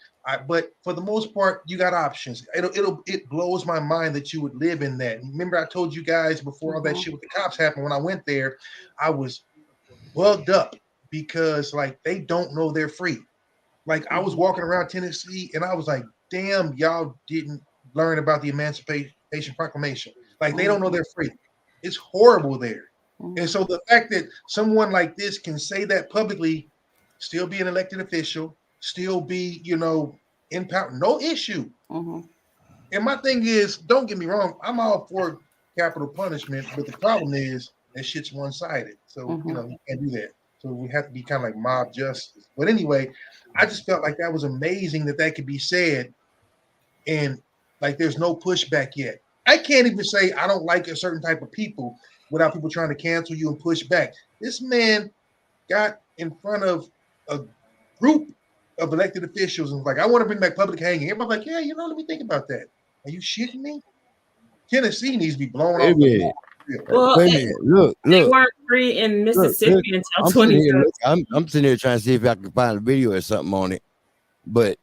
but for the most part, you got options. It blows my mind that you would live in that. Remember, I told you guys before all that shit with the cops happened. When I went there, I was bugged up because like they don't know they're free. Like I was walking around Tennessee and I was like, damn, y'all didn't learn about the Emancipation Proclamation. Like they don't know they're free. It's horrible there. And so the fact that someone like this can say that publicly, still be an elected official, still be, in power, no issue. And my thing is, don't get me wrong, I'm all for capital punishment, but the problem is that shit's one-sided. So, you can't do that. So we have to be kind of like mob justice. But anyway, I just felt like that was amazing that could be said and like there's no pushback yet. I can't even say I don't like a certain type of people without people trying to cancel you and push back. This man got in front of a group of elected officials and was like, I want to bring back public hanging. Everybody's like, yeah, let me think about that. Are you shitting me? Tennessee needs to be blown off. Well, look. They weren't free in Mississippi until 2013. I'm sitting here trying to see if I can find a video or something on it. But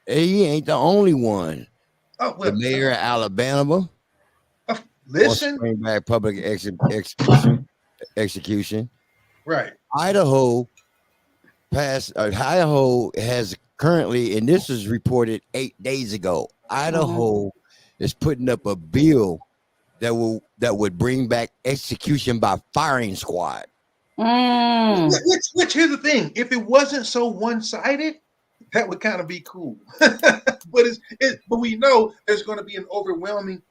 he ain't the only one. Oh, well, the mayor of Alabama. Listen. Bring back public execution. Right. Idaho has currently, and this was reported 8 days ago. Idaho is putting up a bill that would bring back execution by firing squad. Which here's the thing: if it wasn't so one-sided, that would kind of be cool. but we know there's going to be an overwhelming.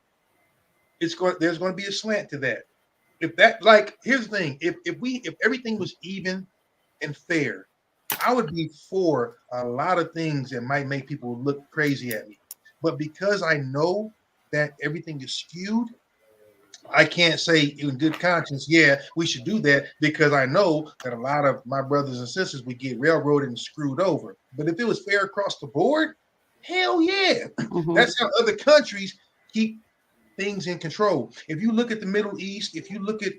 There's going to be a slant to that. If that, like, here's the thing: if everything was even and fair, I would be for a lot of things that might make people look crazy at me. But because I know that everything is skewed, I can't say in good conscience, yeah, we should do that, because I know that a lot of my brothers and sisters would get railroaded and screwed over. But if it was fair across the board, hell yeah. That's how other countries keep things in control. If you look at the Middle East, if you look at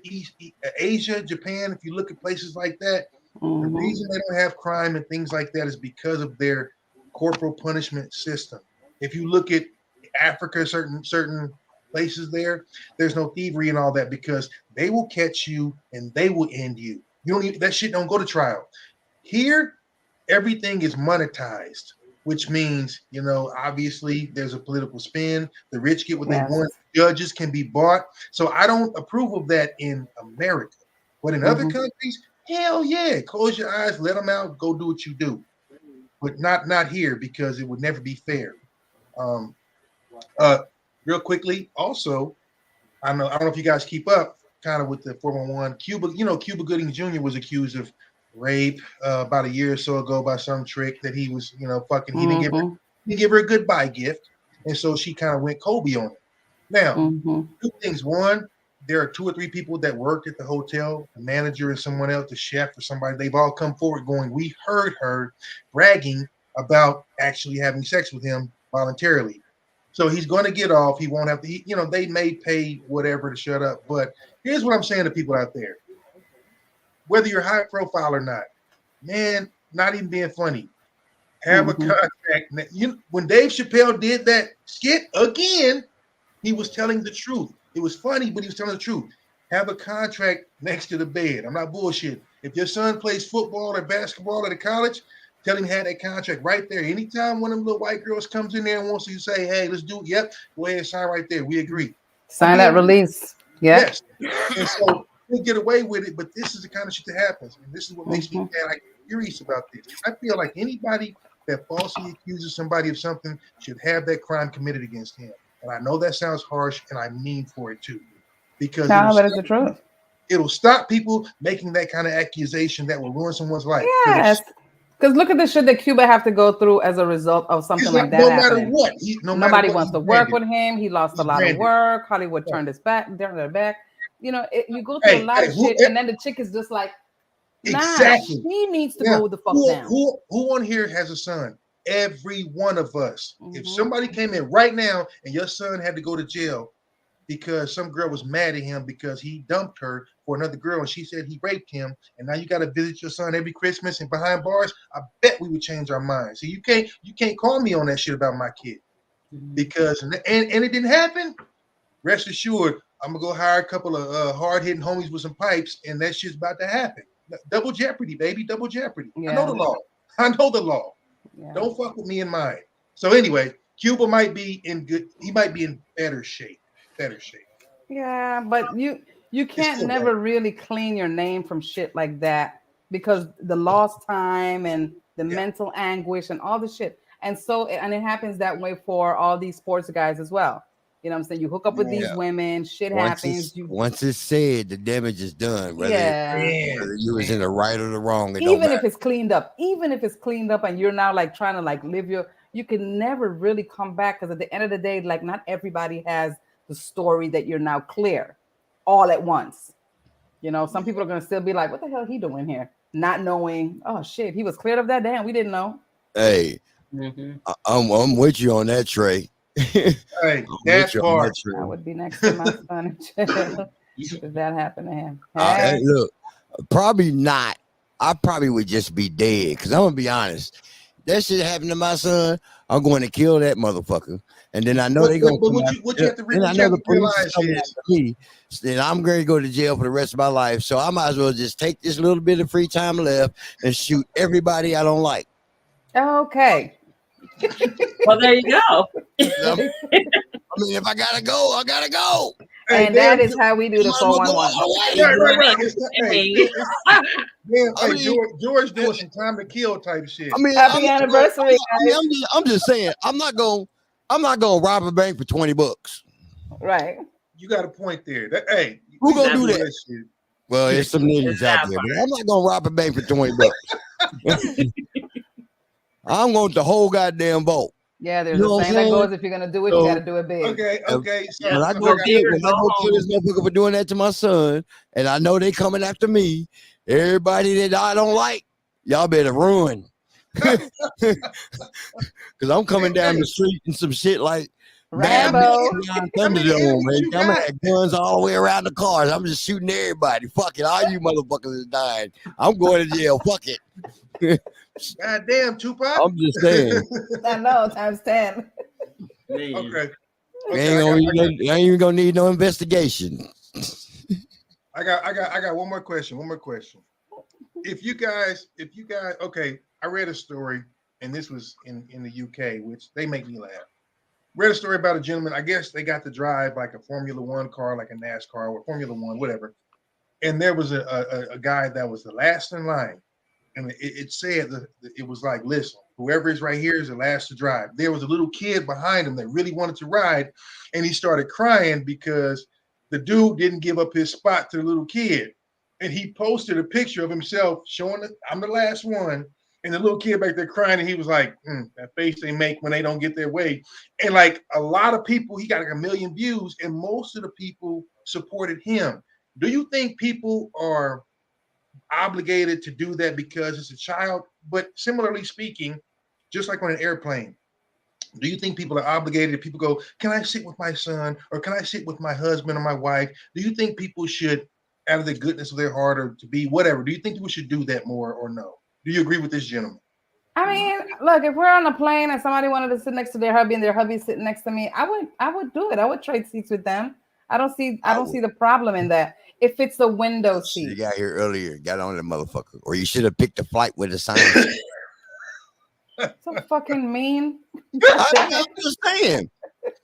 Asia, Japan, if you look at places like that, the reason they don't have crime and things like that is because of their corporal punishment system. If you look at Africa, certain places there's no thievery and all that, because they will catch you and they will end you. You don't even, that shit don't go to trial. Here, everything is monetized, which means, obviously there's a political spin. The rich get what they want. Judges can be bought. So I don't approve of that in America. But in other countries, hell yeah, close your eyes, let them out, go do what you do. But not here, because it would never be fair. Real quickly, also, I don't know if you guys keep up kind of with the 411 Cuba. Cuba Gooding Jr. was accused of rape about a year or so ago by some trick that he was, fucking. He didn't give her a goodbye gift, and so she kind of went Kobe on it. Now, two things. One, there are 2 or 3 people that worked at the hotel, the manager and someone else, the chef or somebody. They've all come forward going, we heard her bragging about actually having sex with him voluntarily. So he's going to get off. He won't have to, they may pay whatever to shut up. But here's what I'm saying to people out there. Whether you're high profile or not, man, not even being funny, have a contract. When Dave Chappelle did that skit again, he was telling the truth. It was funny, but he was telling the truth. Have a contract next to the bed. I'm not bullshit. If your son plays football or basketball at a college, tell him have that contract right there. Anytime one of them little white girls comes in there and wants you to say, hey, let's do it. Yep, go ahead and sign right there. We agree. Sign that release. Yes. And so we get away with it, but this is the kind of shit that happens. And this is what makes me curious about this. I feel like anybody that falsely accuses somebody of something should have that crime committed against him. And I know that sounds harsh, and I mean for it too. Because but it's the truth. It'll stop people making that kind of accusation that will ruin someone's life. Yes. Because look at the shit that Cuba have to go through as a result of something like that. No matter what. Nobody wants to work with him. He lost a lot of work. Hollywood turned their back. You go through a lot of shit, and then the chick is just like, exactly. He needs to go the fuck down. Who on here has a son? Every one of us. If somebody came in right now and your son had to go to jail because some girl was mad at him because he dumped her for another girl and she said he raped him, and now you got to visit your son every Christmas and behind bars, I bet we would change our minds. So you can't call me on that shit about my kid, because and it didn't happen. Rest assured, I'm gonna go hire a couple of hard-hitting homies with some pipes, and that shit's about to happen. Double jeopardy, baby, double jeopardy. Yeah. I know the law. Yeah. Don't fuck with me and mine. So anyway, Cuba might be in better shape. Yeah, but you can't never really clean your name from shit like that, because the lost time and the mental anguish and all the shit. And it happens that way for all these sports guys as well. You know what I'm saying? You hook up with these women, shit happens. Once it's said, the damage is done. Whether you was in the right or the wrong. Even if it's cleaned up, and you're now like trying to like live you can never really come back, because at the end of the day, like not everybody has the story that you're now clear all at once. Some people are going to still be like, what the hell he doing here? Not knowing, oh shit, he was cleared of that. Damn, we didn't know. Hey, I'm with you on that, Trey. Hey, that part. I would be next to my son in jail if that happened to him. Look, probably not. I probably would just be dead, because I'm going to be honest. That shit happened to my son, I'm going to kill that motherfucker. And then I know they're going to what you have to realize is then I'm going to go to jail for the rest of my life. So I might as well just take this little bit of free time left and shoot everybody I don't like. Okay. Well, there you go. I mean, if I gotta go, I gotta go. And that is how we do the 411. Right. George doing some time to kill type shit. I mean, happy anniversary, guys. I'm just saying, I'm not gonna rob a bank for $20. Right. You got a point there. Who gonna do that shit? Well, there's some niggas out there, but I'm not gonna rob a bank for $20. I'm going the whole goddamn boat. Yeah, there's a saying that goes, if you're gonna do it, you gotta do it big. Okay. So when I go kill this motherfucker for doing that to my son, and I know they coming after me, everybody that I don't like, y'all better run. Because I'm coming down the street and some shit like Rambo. Thunderdome, man. I'm gonna have guns all the way around the cars. I'm just shooting everybody. Fuck it. All you motherfuckers is dying. I'm going to jail. Fuck it. Goddamn, Tupac. I'm just saying. I know, times 10. Okay. I ain't even gonna need no investigation. I got one more question. If you guys, okay, I read a story, and this was in the UK, which they make me laugh. Read a story about a gentleman. I guess they got to drive like a Formula One car, like a NASCAR or Formula One, whatever. And there was a guy that was the last in line. And it said that it was like, listen, whoever is right here is the last to drive. There was a little kid behind him that really wanted to ride, and he started crying because the dude didn't give up his spot to the little kid. And he posted a picture of himself showing that I'm the last one, and the little kid back there crying, and he was like, that face they make when they don't get their way. And like a lot of people, he got like 1 million views, and most of the people supported him. Do you think people are obligated to do that because it's a child? But similarly speaking, just like on an airplane, do you think people are obligated if people go, can I sit with my son, or can I sit with my husband or my wife? Do you think people should, out of the goodness of their heart, or to be whatever, do you think people should do that more, or no? Do you agree with this gentleman? I mean, look, if we're on a plane and somebody wanted to sit next to their hubby and their hubby sitting next to me, I would do it. I would trade seats with them. I don't see the problem in that. If it's a window seat. You got here earlier, got on the motherfucker. Or you should have picked a flight with a sign. So fucking mean. I'm just saying.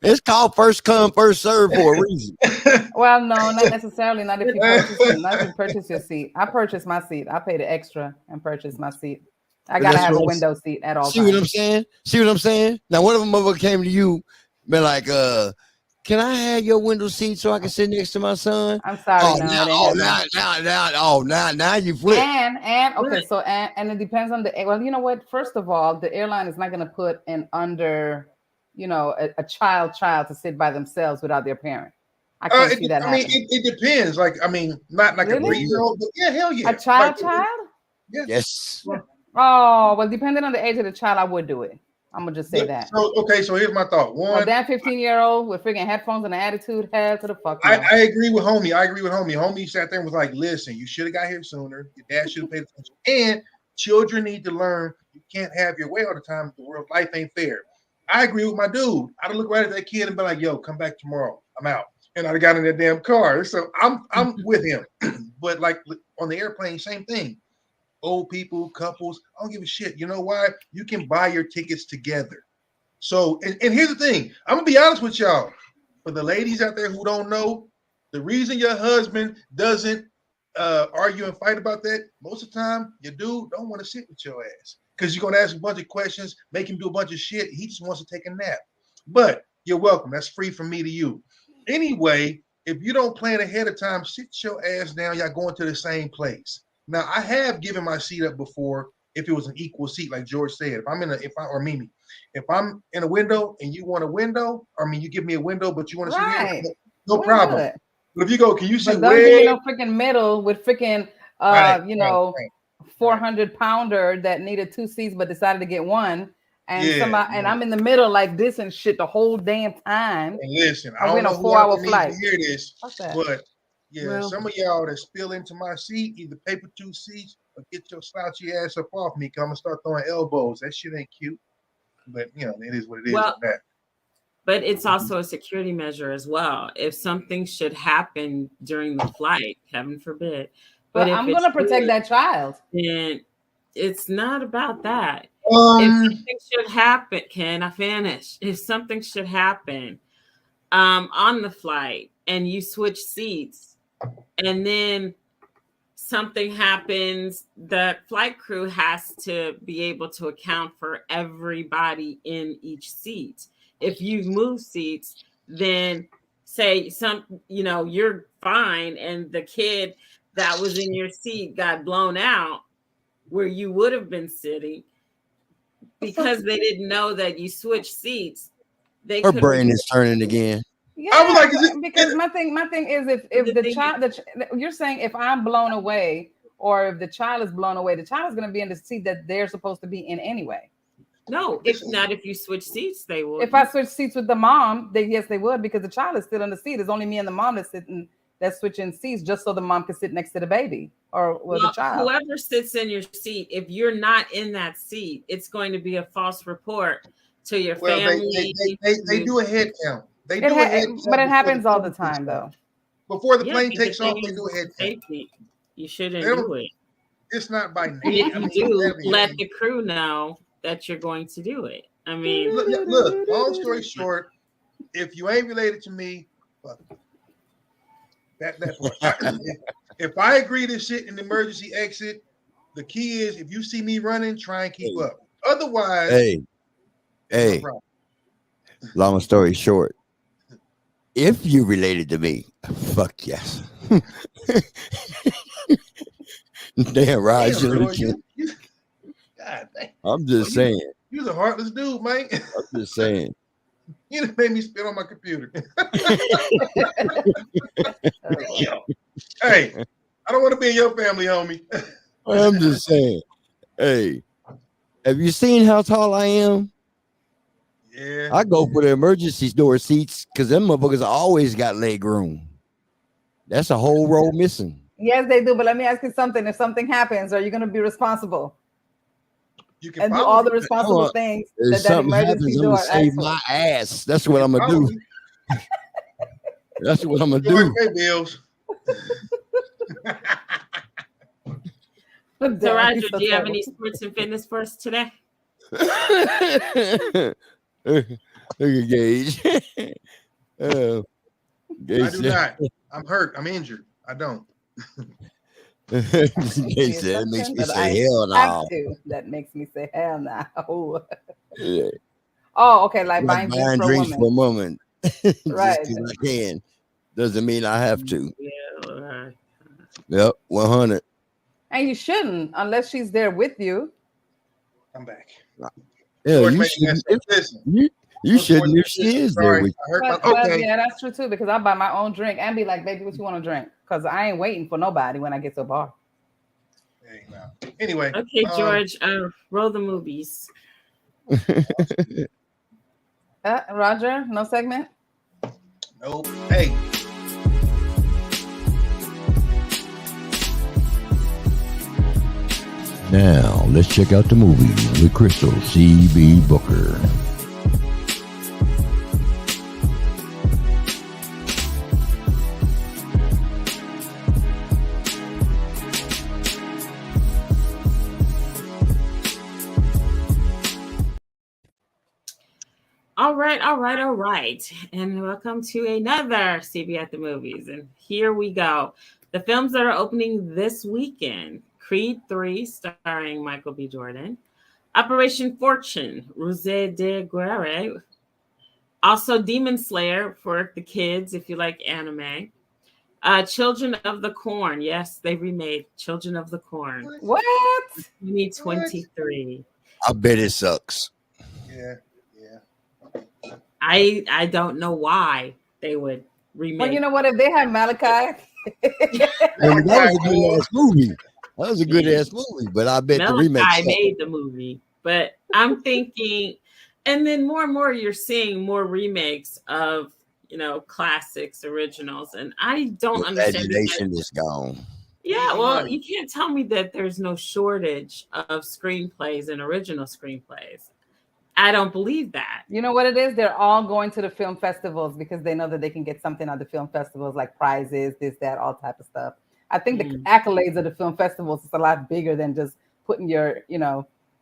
It's called first come, first serve for a reason. Well, no, not necessarily. Not if you purchase your seat. I purchased my seat. I paid the extra and purchased my seat. I gotta have a window seat at all times. See what I'm saying? Now, what if a motherfucker came to you, been like, can I have your window seat so I can sit next to my son? I'm sorry. Now you flip. And okay, so and it depends on the. Well, you know what? First of all, the airline is not going to put an under, a child to sit by themselves without their parent. I can't see that happening. I mean, it depends. Like, I mean, not like really? a 3-year-old, but yeah, hell yeah. A child? Yeah. Yes. Yeah. Oh, well, depending on the age of the child, I would do it. I'm gonna just say that. So here's my thought. One, that 15-year-old with freaking headphones and an attitude, hell to the fuck. I agree with homie. Homie sat there and was like, listen, you should have got here sooner. Your dad should have paid attention. And children need to learn you can't have your way all the time. The world life ain't fair. I agree with my dude. I'd have looked right at that kid and be like, yo, come back tomorrow. I'm out. And I'd have got in that damn car. So I'm with him. But like on the airplane, same thing. Old people, couples, I don't give a shit. You know why? You can buy your tickets together. So, and here's the thing. I'm going to be honest with y'all. For the ladies out there who don't know, the reason your husband doesn't argue and fight about that, most of the time, your dude don't want to sit with your ass. Because you're going to ask a bunch of questions, make him do a bunch of shit. He just wants to take a nap. But you're welcome. That's free from me to you. Anyway, if you don't plan ahead of time, sit your ass down. Y'all going to the same place. Now, I have given my seat up before if it was an equal seat, like George said. Mimi, if I'm in a window and you want a window, you give me a window, but you want to sit here, no problem. Good. But if you go, can you sit don't give me no freaking middle with freaking 400-pounder that needed 2 seats but decided to get one. And I'm in the middle like this and shit the whole damn time. And listen, I don't know a 4-hour flight. To hear this, but some of y'all that spill into my seat, either pay for 2 seats or get your slouchy ass up off me. Cause I'm gonna start throwing elbows. That shit ain't cute, but it is what it is. Well, but it's also a security measure as well. If something should happen during the flight, heaven forbid. But I'm gonna protect that child. And it's not about that. something should happen, can I finish? If something should happen on the flight and you switch seats and then something happens, the flight crew has to be able to account for everybody in each seat. If you move seats, then say you're fine and the kid that was in your seat got blown out where you would have been sitting because they didn't know that you switched seats. Her brain is turning again. Yeah, I was like, because my thing is if the child, you're saying if I'm blown away or if the child is blown away, the child is going to be in the seat that they're supposed to be in anyway. No, if you switch seats, they would. If I switch seats with the mom, yes, they would, because the child is still in the seat. It's only me and the mom that's switching seats just so the mom can sit next to the baby or the child. Whoever sits in your seat, if you're not in that seat, it's going to be a false report to your family. They do a head count. But it happens all the time, though. Before the plane takes off, they do a head count. You shouldn't do it. It's not by name. If you do, let the crew know that you're going to do it. I mean, look. Long story short, if you ain't related to me, fuck that part. If I agree to sit in the emergency exit, the key is if you see me running, try and keep up. Otherwise, hey. Long story short, if you related to me, fuck yes. Damn, Raj. I'm just saying. You're a heartless dude, man. I'm just saying. You done made me spit on my computer. Hey, I don't want to be in your family, homie. I'm just saying. Hey, have you seen how tall I am? Yeah. I go for the emergency door seats because them motherfuckers always got leg room. That's a whole row missing. Yes, they do. But let me ask you something. If something happens, are you going to be responsible? You can and do all the responsible things that emergency door save my ass. That's what I'm gonna do. That's what I'm gonna do. Pay bills. So Roger, do you have any sports and fitness for us today? Look at Gage. Gage. I do not. I'm hurt. I'm injured. I don't. That makes me say hell no. That makes me say hell no. Yeah. Oh, okay. Like buying drinks for a moment. Right. Just 'cause I can. Doesn't mean I have to. Yeah. Yep. 100. And you shouldn't unless she's there with you. I'm back. Yeah, you shouldn't. You shouldn't if she is there with you. But yeah, that's true too, because I buy my own drink and be like, baby, what you want to drink? Because I ain't waiting for nobody when I get to a bar. Anyway. Okay, George, roll the movies. Roger, no segment? Nope. Hey. Now, let's check out the movie with Crystal C.B. Booker. All right. And welcome to another CB at the Movies. And here we go. The films that are opening this weekend: Creed 3, starring Michael B. Jordan. Operation Fortune, Rosé de Guerre. Also Demon Slayer for the kids, if you like anime. Children of the Corn. Yes, they remade Children of the Corn. What? 2023. I bet it sucks. Yeah. I don't know why they would remake. Well, you know what? If they had Malachi. That was a good ass movie. That was a good ass movie, but I bet the remake. I made the movie, but I'm thinking, and then more and more you're seeing more remakes of classics, originals, and I don't understand. Imagination is gone. Yeah, well, you can't tell me that there's no shortage of screenplays and original screenplays. I don't believe that. You know what it is? They're all going to the film festivals because they know that they can get something at the film festivals, like prizes, this, that, all type of stuff. I think the accolades of the film festivals is a lot bigger than just putting your,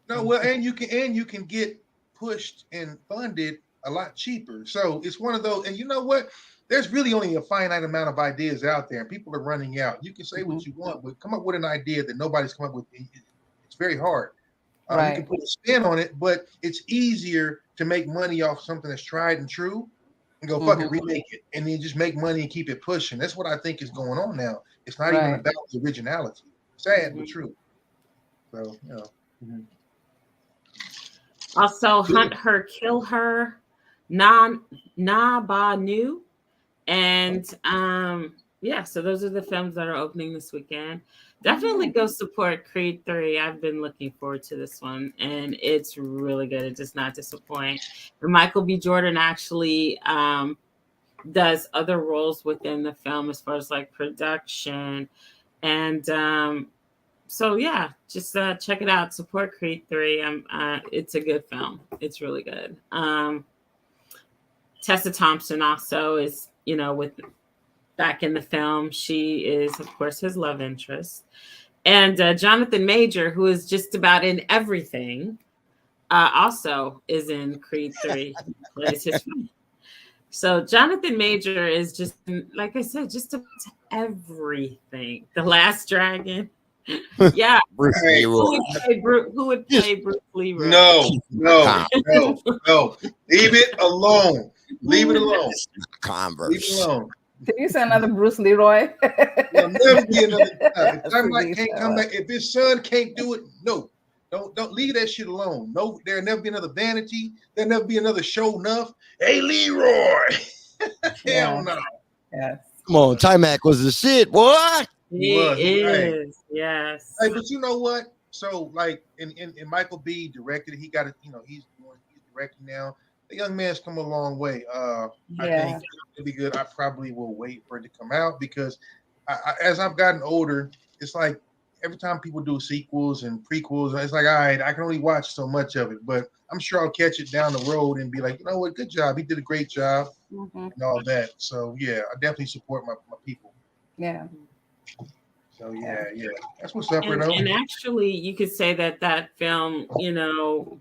No, well, and you can get pushed and funded a lot cheaper. So it's one of those, and you know what? There's really only a finite amount of ideas out there, and people are running out. You can say what you want, but come up with an idea that nobody's come up with. It's very hard. You can put a spin on it, but it's easier to make money off something that's tried and true and go fuck it, remake it, and then just make money and keep it pushing. That's what I think is going on now. It's not even about the originality. Sad but true. So, you know. Also, Hunt Her, Kill Her, Na Ba Nu. And yeah, so those are the films that are opening this weekend. Definitely go support Creed 3. I've been looking forward to this one, and it's really good. It does not disappoint. And Michael B. Jordan actually does other roles within the film as far as like production. And so yeah, just check it out. Support Creed 3. It's a good film. It's really good. Tessa Thompson also is, with back in the film. She is, of course, his love interest. And Jonathan Major, who is just about in everything, also is in Creed 3. Plays his friend. So Jonathan Major is just, like I said, just about everything. The Last Dragon. Yeah. Who would play Bruce Leroy? No. Leave it alone. Leave it alone. Converse. Leave it alone. Did you say another Bruce Leroy? There'll never be another time. If Limelight can't come back, if his son can't do it, no. Don't leave that shit alone. No, there'll never be another Vanity. There'll never be another Show Enough. Hey, Leroy. Hell no. Yes. Come on, Timac was the shit, what? He is. Yes. Hey, but you know what? So, like, in Michael B. directed, he got it. He's directing now. The young man's come a long way. I think it'll be good. I probably will wait for it to come out because as I've gotten older, it's like every time people do sequels and prequels, it's like, all right, I can only watch so much of it, but I'm sure I'll catch it down the road and be like, you know what, good job. He did a great job and all that. So, yeah, I definitely support my people. Yeah. So, yeah. That's what's up, Renault. And actually, you could say that film,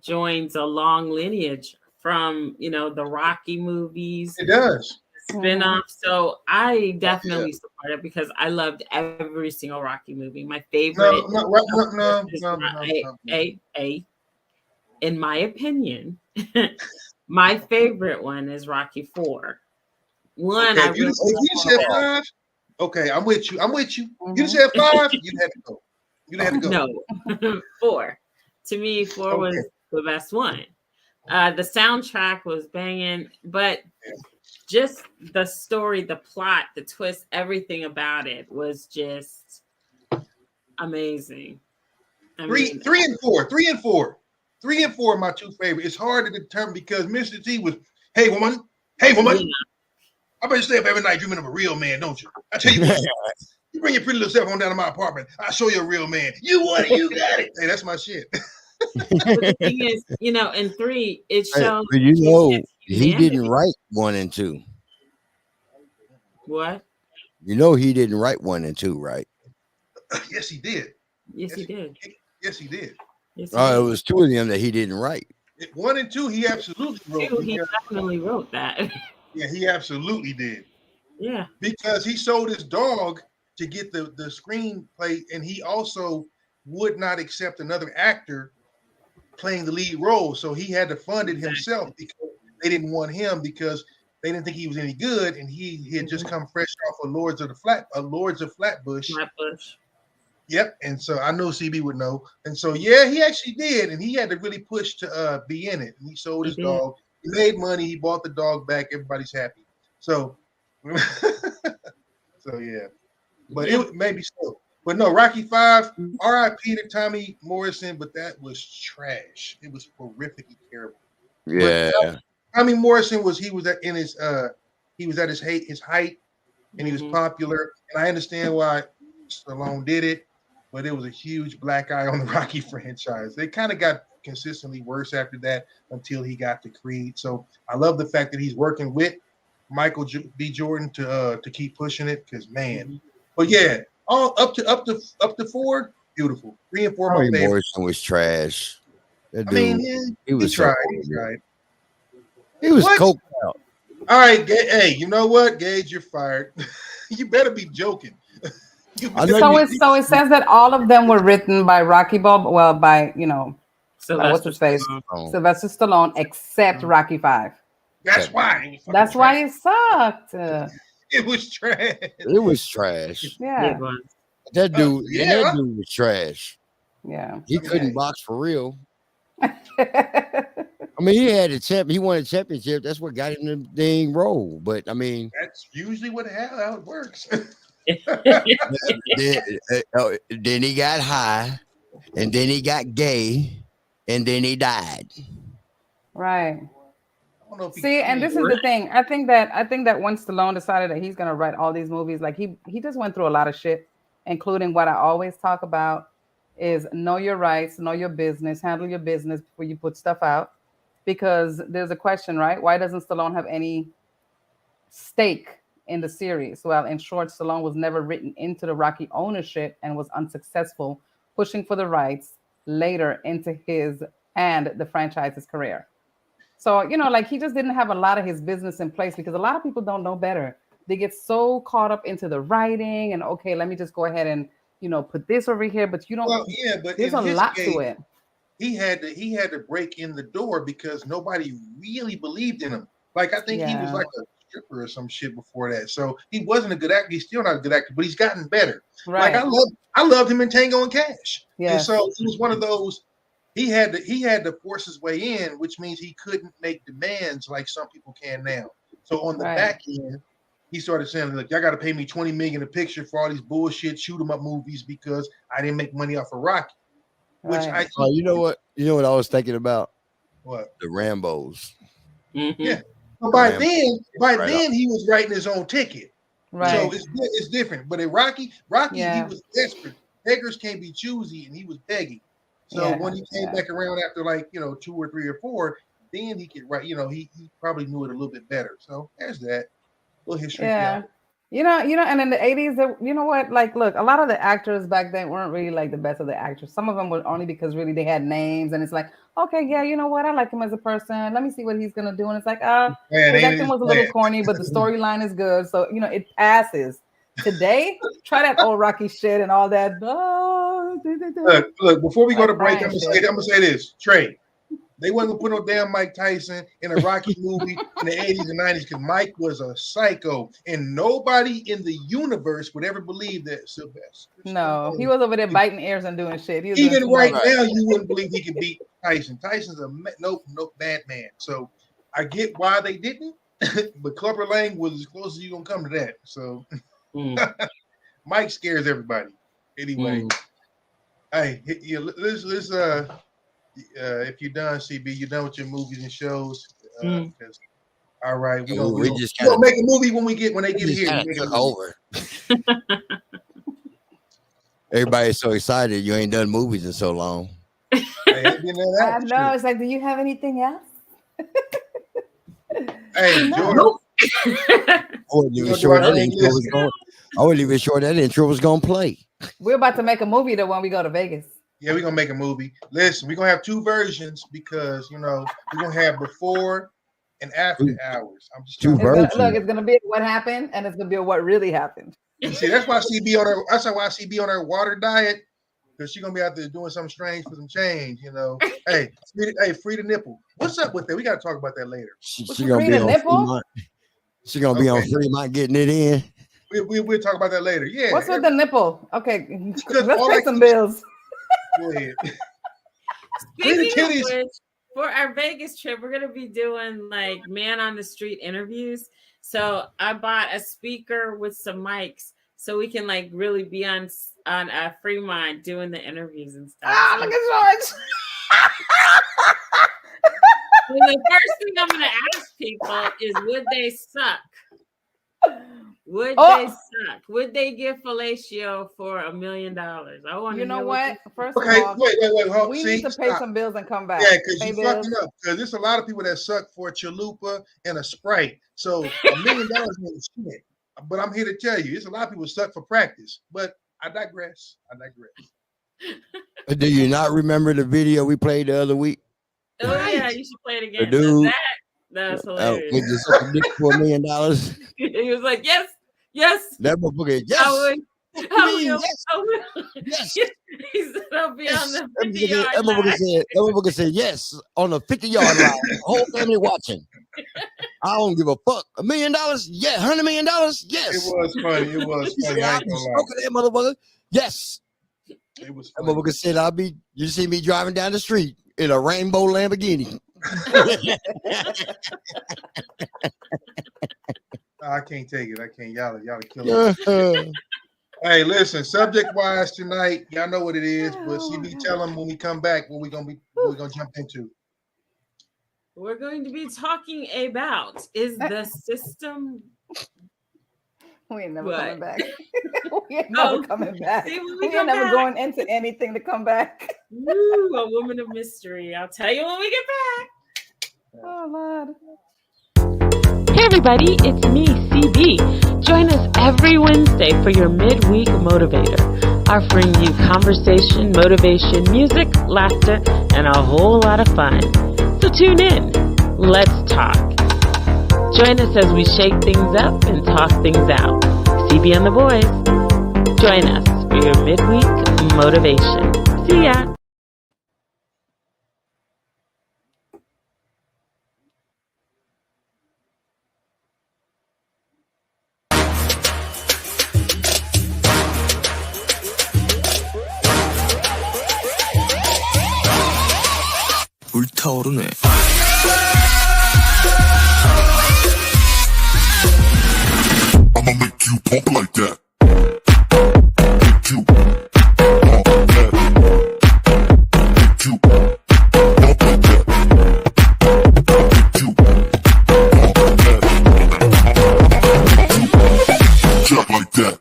joins a long lineage from, the Rocky movies. It does. Spin-off. So I definitely support it because I loved every single Rocky movie. My favorite. In my opinion, my favorite one is Rocky 4. If you said 5, okay, I'm with you. You said 5, you had to go. No, 4. To me, 4 was the best one. The soundtrack was banging, but just the story, the plot, the twist, everything about it was just amazing. 3 and 4. 3 and 4 are my two favorite. It's hard to determine because Mr. T was, hey woman. Yeah. I bet you stay up every night dreaming of a real man, don't you? I tell you what, you bring your pretty little self on down to my apartment. I'll show you a real man. You want it, you got it. Hey, that's my shit. But the thing is, in 3, it shows. He didn't write 1 and 2. What? He didn't write 1 and 2, right? Yes, he did. Yes, he did. Yes, he did. Yes, it was 2 of them that he didn't write. 1 and 2, he absolutely wrote. 2, he definitely wrote that. Yeah, he absolutely did. Yeah. Because he sold his dog to get the screenplay, and he also would not accept another actor playing the lead role. So he had to fund it himself because they didn't want him because they didn't think he was any good, and he had just come fresh off of Lords of Flatbush. Yep, and so I know CB would know, and so yeah, he actually did, and he had to really push to be in it. And he sold his dog, he made money, he bought the dog back, everybody's happy. So, so yeah, but it maybe so. But no, Rocky 5, R.I.P. to Tommy Morrison, but that was trash. It was horrifically terrible. Yeah. But Tommy Morrison was at his height, and he was popular. And I understand why Stallone did it, but it was a huge black eye on the Rocky franchise. They kind of got consistently worse after that until he got to Creed. So I love the fact that he's working with Michael B. Jordan to keep pushing it, because man. But yeah. All up to 4, beautiful. 3 and 4, my favorite. Morrison was trash. That I mean, dude, yeah, he was tried. so He tried. He was What? coked out. All right, hey, you know what, Gage? You're fired. You better be joking. So it says that all of them were written by Rocky Bob. Well, by what's his face, Sylvester Stallone, except Rocky 5. That's why. That's why it sucked. It was trash. It was trash. Yeah. That dude, yeah. and that dude was trash. Yeah. He couldn't box for real. I mean, he had a champ. He won a championship. That's what got him the dang role. But I mean, that's usually how it works. then he got high, and then he got gay, and then he died. Right. See, and this is the thing. I think that once Stallone decided that he's gonna write all these movies, like he just went through a lot of shit, including what I always talk about is know your rights, know your business, handle your business before you put stuff out. Because there's a question, right? Why doesn't Stallone have any stake in the series? Well, in short, Stallone was never written into the Rocky ownership and was unsuccessful pushing for the rights later into his and the franchise's career. So, like he just didn't have a lot of his business in place because a lot of people don't know better. They get so caught up into the writing and, okay, let me just go ahead and, put this over here. But you don't. Well, yeah, but there's a lot to it. He had to break in the door because nobody really believed in him. Like, I think he was like a stripper or some shit before that. So he wasn't a good actor. He's still not a good actor, but he's gotten better. Right. Like I loved him in Tango and Cash. Yeah. And so he was one of those. He had to force his way in, which means he couldn't make demands like some people can now. So on the back end, he started saying, "Look, y'all got to pay me $20 million a picture for all these bullshit shoot 'em up movies because I didn't make money off of Rocky." Which you know what I was thinking about? What? The Rambos. Mm-hmm. Yeah. But by then he was writing his own ticket. Right. So it's different. But in Rocky, he was desperate. Beggars can't be choosy, and he was begging. So when he came back around after 2 or 3 or 4, then he could write. He probably knew it a little bit better. So there's that little history. Yeah. And in the 80s, you know what? Like, look, a lot of the actors back then weren't really like the best of the actors. Some of them were only because really they had names, and it's like, okay, yeah, you know what? I like him as a person. Let me see what he's gonna do. And it's like, his acting was a little corny, but the storyline is good, so it passes. Today, try that old Rocky shit and all that. Look, before we go to break, I'm gonna say this, Trey. They wasn't gonna put no damn Mike Tyson in a Rocky movie in the 80s and 90s because Mike was a psycho, and nobody in the universe would ever believe that Sylvester. No, he was over there biting ears and doing shit. Even right now, you wouldn't believe he could beat Tyson. Tyson's a no bad man. So I get why they didn't, but Clubber Lang was as close as you gonna come to that. So Mike scares everybody. Anyway, hey, let's if you're done, CB, you're done with your movies and shows. All right, we'll make a movie when they get here. Took over. Everybody's so excited. You ain't done movies in so long. I know. It's like, do you have anything else? Hey, Jordan. I wasn't even sure that intro was going to play. We're about to make a movie though when we go to Vegas. Yeah, we're gonna make a movie. Listen, we're gonna have 2 versions because we're gonna have before and after hours. I'm just 2 versions. Look, it's gonna be what happened and it's gonna be what really happened. You see, that's why CB on her. That's why CB on her water diet because she's gonna be out there doing something strange for some change. Hey, free the nipple. What's up with that? We gotta talk about that later. She's gonna be on Fremont. She's gonna be on Fremont getting it in. We'll talk about that later. Yeah. What's with the nipple? Okay, let's pay some bills. Go ahead. Speaking of which, for our Vegas trip, we're gonna be doing like man on the street interviews. So I bought a speaker with some mics so we can like really be on Fremont doing the interviews and stuff. Ah, look at George. The first thing I'm gonna ask people is, would they suck? Would they suck? Would they give fellatio for $1 million? I want to. You know what? First of all, wait. We need to pay some bills and come back. Yeah, because you're fucking up. Because there's a lot of people that suck for a chalupa and a Sprite. So $1 million ain't shit. But I'm here to tell you, there's a lot of people suck for practice. But I digress. Do you not remember the video we played the other week? Oh yeah, you should play it again. The dude, that's hilarious. with the dick for $1 million. He was like, yes. That motherfucker, yes. I will. Yes. He said, I'll be on the 50-yard that motherfucker said yes on the 50-yard line. The whole family watching. I don't give a fuck. $1 million? Yeah. $100 million? Yes. It was funny. It was funny. I ain't gonna lie. That motherfucker. Yes. It was funny. That funny. motherfucker said, you see me driving down the street in a rainbow Lamborghini. I can't take it. I can't. Y'all kill it. Hey, listen. Subject wise tonight, y'all know what it is. But CB, tell them when we come back what we're gonna jump into. We're going to be talking about is the system. We ain't never coming back. We ain't never coming back. See, we ain't never going into anything to come back. Ooh, a woman of mystery. I'll tell you when we get back. Oh Lord. Hey everybody, it's me, CB. Join us every Wednesday for your Midweek Motivator, offering you conversation, motivation, music, laughter, and a whole lot of fun. So tune in. Let's talk. Join us as we shake things up and talk things out. CB and the boys. Join us for your Midweek Motivation. See ya. 불타오르네. I'ma make you pump like that. Make you pump like that. Make you pump like that. Make you pump like that. Jump like that.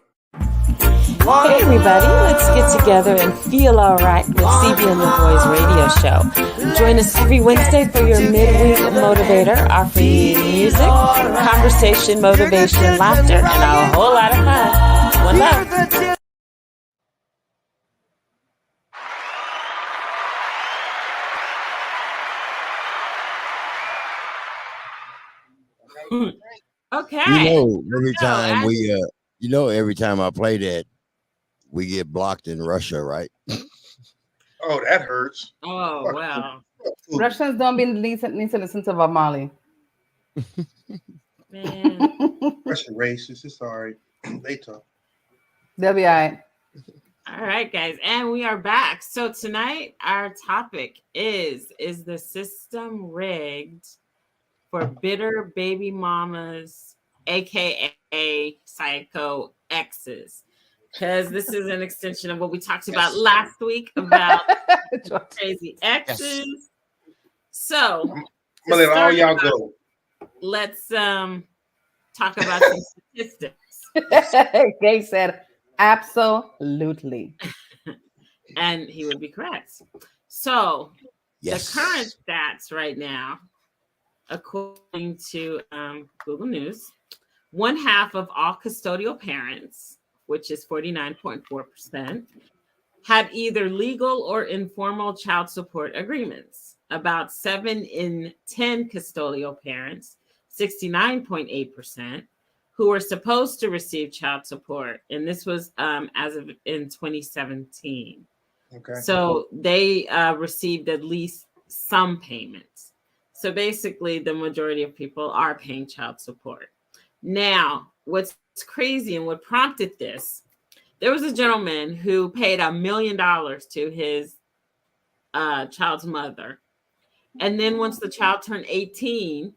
Hey everybody, let's get together and feel alright with CB and the Boys radio show. Join us every Wednesday for your Midweek Motivator, offering you music, conversation, motivation, laughter, and a whole lot of fun. One love. Okay. Every time I play that, we get blocked in Russia, right? Oh, that hurts. Oh, wow. Russians don't need to listen to Bob Marley. Man. Russian racist. It's all right. They talk. They'll be all right. All right, guys. And we are back. So tonight, our topic is the system rigged for bitter baby mamas, a.k.a. psycho exes? Because this is an extension of what we talked about last week about crazy exes. Yes. So I'm gonna let all y'all go. Let's talk about some statistics. Gay said absolutely. And he would be correct. So the current stats right now, according to Google News, 1/2 of all custodial parents, which is 49.4%, had either legal or informal child support agreements. About 7 in 10 custodial parents, 69.8%, who were supposed to receive child support. And this was as of in 2017. Okay. So they received at least some payments. So basically, the majority of people are paying child support. Now, what's crazy and what prompted this, there was a gentleman who paid $1 million to his child's mother. And then once the child turned 18,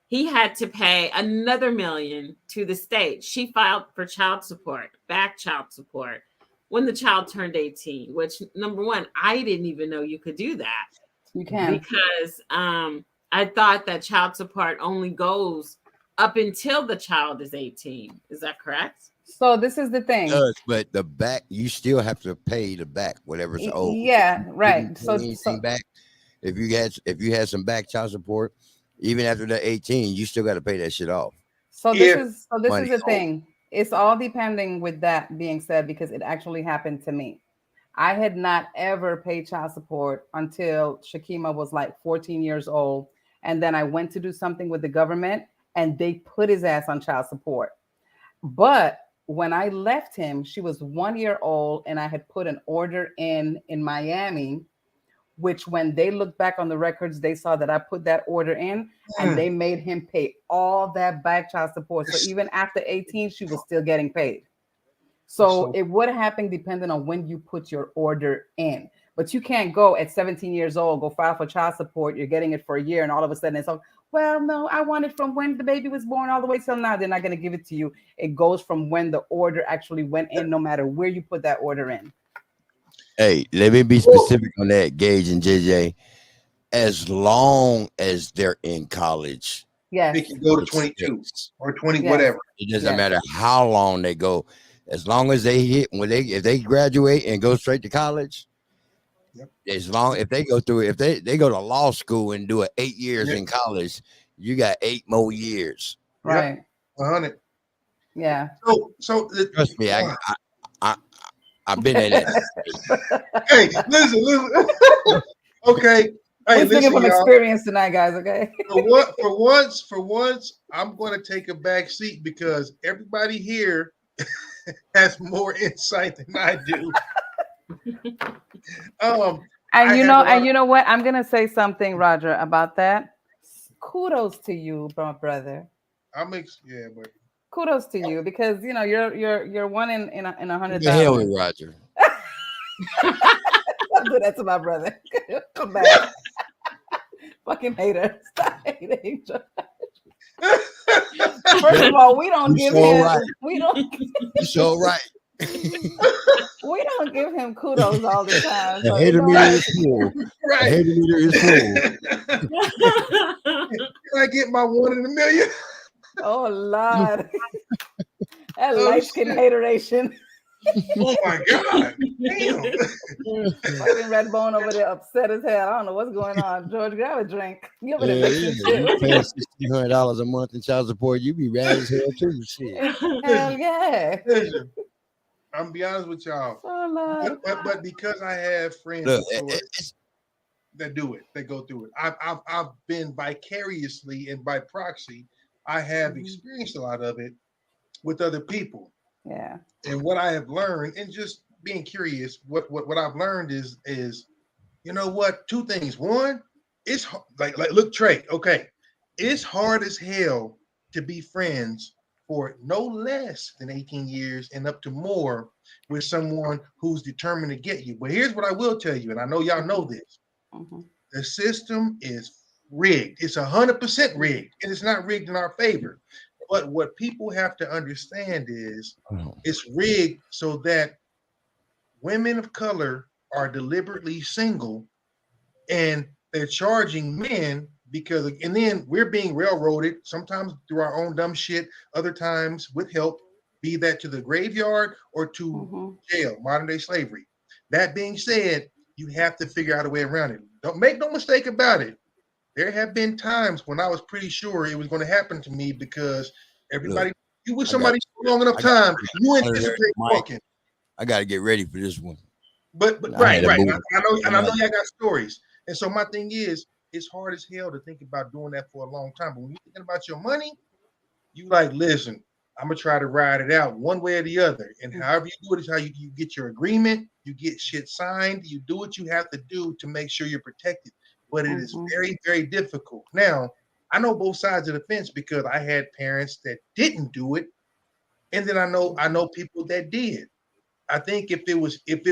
he had to pay another $1 million to the state. She filed for child support, back child support, when the child turned 18, which, number one, I didn't even know you could do that. You can. Because I thought that child support only goes up until the child is 18. Is that correct? So this is the thing. But the back, you still have to pay the back, whatever's owed. Yeah, right. So back, if you had some back child support, even after the 18, you still got to pay that shit off. So this is the thing. It's all depending with that being said, because it actually happened to me. I had not ever paid child support until Shakima was like 14 years old. And then I went to do something with the government and they put his ass on child support. But when I left him, she was 1 year old and I had put an order in Miami, which when they looked back on the records, they saw that I put that order in and they made him pay all that back child support. So even after 18, she was still getting paid. So it would happen depending on when you put your order in. But you can't go at 17 years old, go file for child support. You're getting it for a year and all of a sudden it's like, well, no, I want it from when the baby was born all the way till now. They're not going to give it to you. It goes from when the order actually went in, no matter where you put that order in. Hey, let me be specific on that, Gage and JJ. As long as they're in college, yes, they can go to 22 or 20, whatever. It doesn't matter how long they go. As long as they if they graduate and go straight to college, if they go through, if they go to law school and do 8 years in college, you got 8 more years. Right. 100. Yeah. So trust me, I've been in that. Hey, listen. Okay. Hey, we're speaking from experience tonight, guys. Okay. For once, I'm going to take a back seat because everybody here has more insight than I do. And you know what? I'm gonna say something, Roger, about that. Kudos to you, brother. But kudos to you because you're one in 100,000. The hell with Roger. Don't do that to my brother. Come back. Fucking hater. Stop hating. First of all, we don't give him. Right. We don't. You're so right. We don't give him kudos all the time. The hater meter is full. Right. The hater meter is full. Can I get my 1 in a million? Oh Lord. That light skin hateration. Oh my God. Damn. Fucking Redbone over there upset as hell. I don't know what's going on. George, grab a drink. You over there you pay $1,600 a month in child support, you be rad as hell too. Shit. Hell yeah. Listen, I'm gonna be honest with y'all. Oh, but because I have friends that do it, they go through it. I've been vicariously and by proxy, I have experienced a lot of it with other people. Yeah. And what I have learned, and just being curious, what I've learned is you know what? 2 things. One, it's like look, Trey. Okay, it's hard as hell to be friends for no less than 18 years and up to more with someone who's determined to get you. But here's what I will tell you, and I know y'all know this: the system is rigged. It's 100% rigged, and it's not rigged in our favor. But what people have to understand is it's rigged so that women of color are deliberately single and they're charging men and then we're being railroaded, sometimes through our own dumb shit, other times with help, be that to the graveyard or to jail, modern day slavery. That being said, you have to figure out a way around it. Don't make no mistake about it. There have been times when I was pretty sure it was going to happen to me because everybody, you with somebody for long enough time, you anticipate walking. I got to get ready for this one. But right. I know y'all got stories. And so my thing is, it's hard as hell to think about doing that for a long time. But when you're thinking about your money, you like, listen, I'm going to try to ride it out one way or the other. And however you do it is how you get your agreement, you get shit signed, you do what you have to do to make sure you're protected. But it is very, very difficult. Now, I know both sides of the fence because I had parents that didn't do it. And then I know people that did. I think if it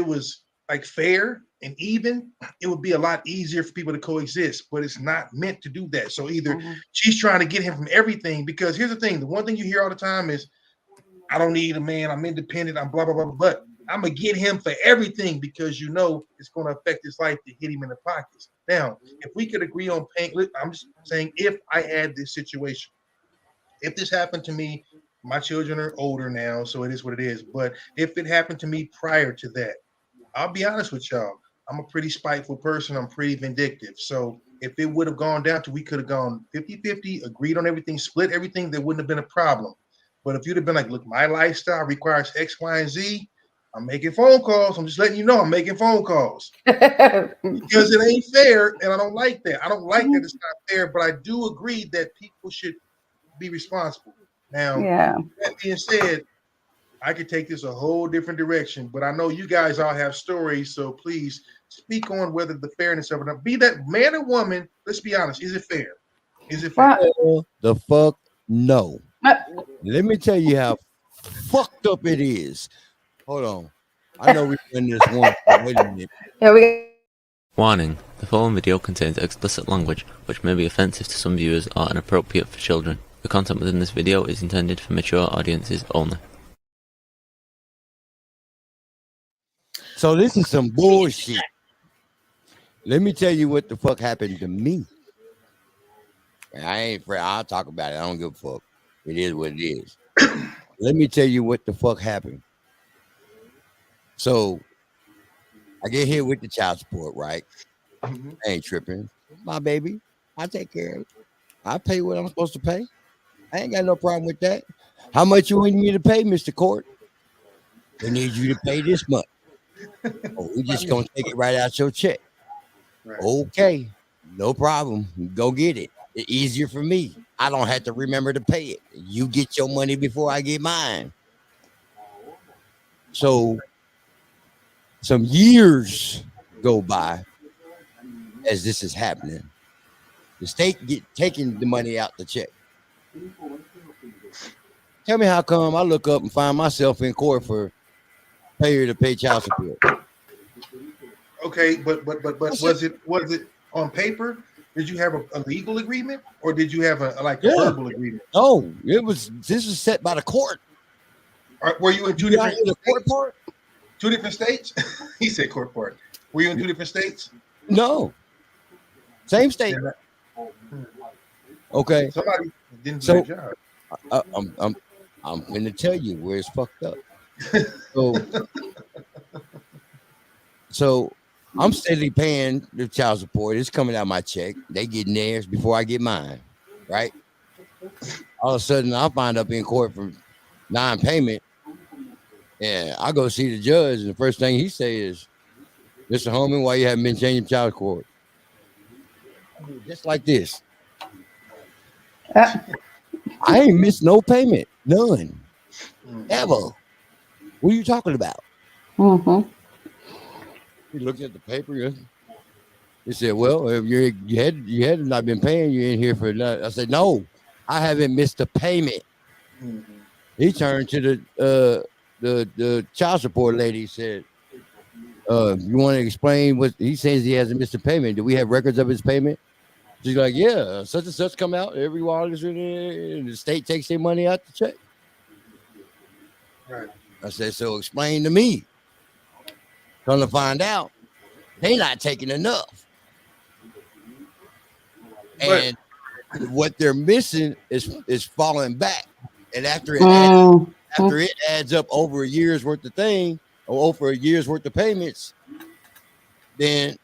was like fair and even, it would be a lot easier for people to coexist, but it's not meant to do that. So either she's trying to get him from everything, because here's the thing, the one thing you hear all the time is, I don't need a man, I'm independent, I'm blah, blah, blah, but I'm going to get him for everything because it's going to affect his life to hit him in the pockets. Now, if we could agree on paying, I'm just saying, if I had this situation, if this happened to me, my children are older now, so it is what it is. But if it happened to me prior to that, I'll be honest with y'all, I'm a pretty spiteful person. I'm pretty vindictive. So if it would have gone down to, we could have gone 50-50, agreed on everything, split everything, there wouldn't have been a problem. But if you'd have been like, look, my lifestyle requires X, Y, and Z, I'm making phone calls. I'm just letting you know I'm making phone calls because it ain't fair, and I don't like that. I don't like that it's not fair, but I do agree that people should be responsible. Now, that being said, I could take this a whole different direction, but I know you guys all have stories, so please speak on whether the fairness of it. Be that man or woman, let's be honest. Is it fair? Is it fair? The fuck no. Let me tell you how fucked up it is. Hold on. I know we've done this once. Wait a minute. Warning, the following video contains explicit language which may be offensive to some viewers or inappropriate for children. The content within this video is intended for mature audiences only. So this is some bullshit. Let me tell you what the fuck happened to me. I ain't afraid. I'll talk about it. I don't give a fuck. It is what it is. Let me tell you what the fuck happened. So I get hit with the child support, right? I ain't tripping. My baby, I take care of it. I pay what I'm supposed to pay. I ain't got no problem with that. How much you need me to pay, Mr. Court? I need you to pay this much. Oh, we just gonna take it right out your check. Right. Okay, no problem. Go get it. It's easier for me. I don't have to remember to pay it. You get your money before I get mine. So some years go by as this is happening. The state get taking the money out the check. Tell me how come I look up and find myself in court for failure to pay child support. Okay, but was it on paper? Did you have a legal agreement, or did you have a verbal agreement? No, this was set by the court. Were you in two different states? Two different states? He said court part. Were you in two different states? No, same state. Okay. Somebody didn't do their job. I'm going to tell you where it's fucked up. So I'm steadily paying the child support. It's coming out of my check. They getting theirs before I get mine, right? All of a sudden, I find up in court for non-payment, and I go see the judge, and the first thing he say is, "Mr. Holman, why you haven't been changing child support?" Just like this. I ain't missed no payment, none, ever. What are you talking about? He looked at the paper. He said, "Well, if you had not been paying, you're in here for nothing." I said, "No, I haven't missed a payment." He turned to the child support lady. He said, "You want to explain what he says? He hasn't missed a payment. Do we have records of his payment?" She's like, "Yeah, such and such come out every while, and the state takes their money out the check." Right. I said, "So explain to me." Come to find out, they not taking enough. And what they're missing is falling back. And after it adds up over a year's worth of thing, or over a year's worth of payments, then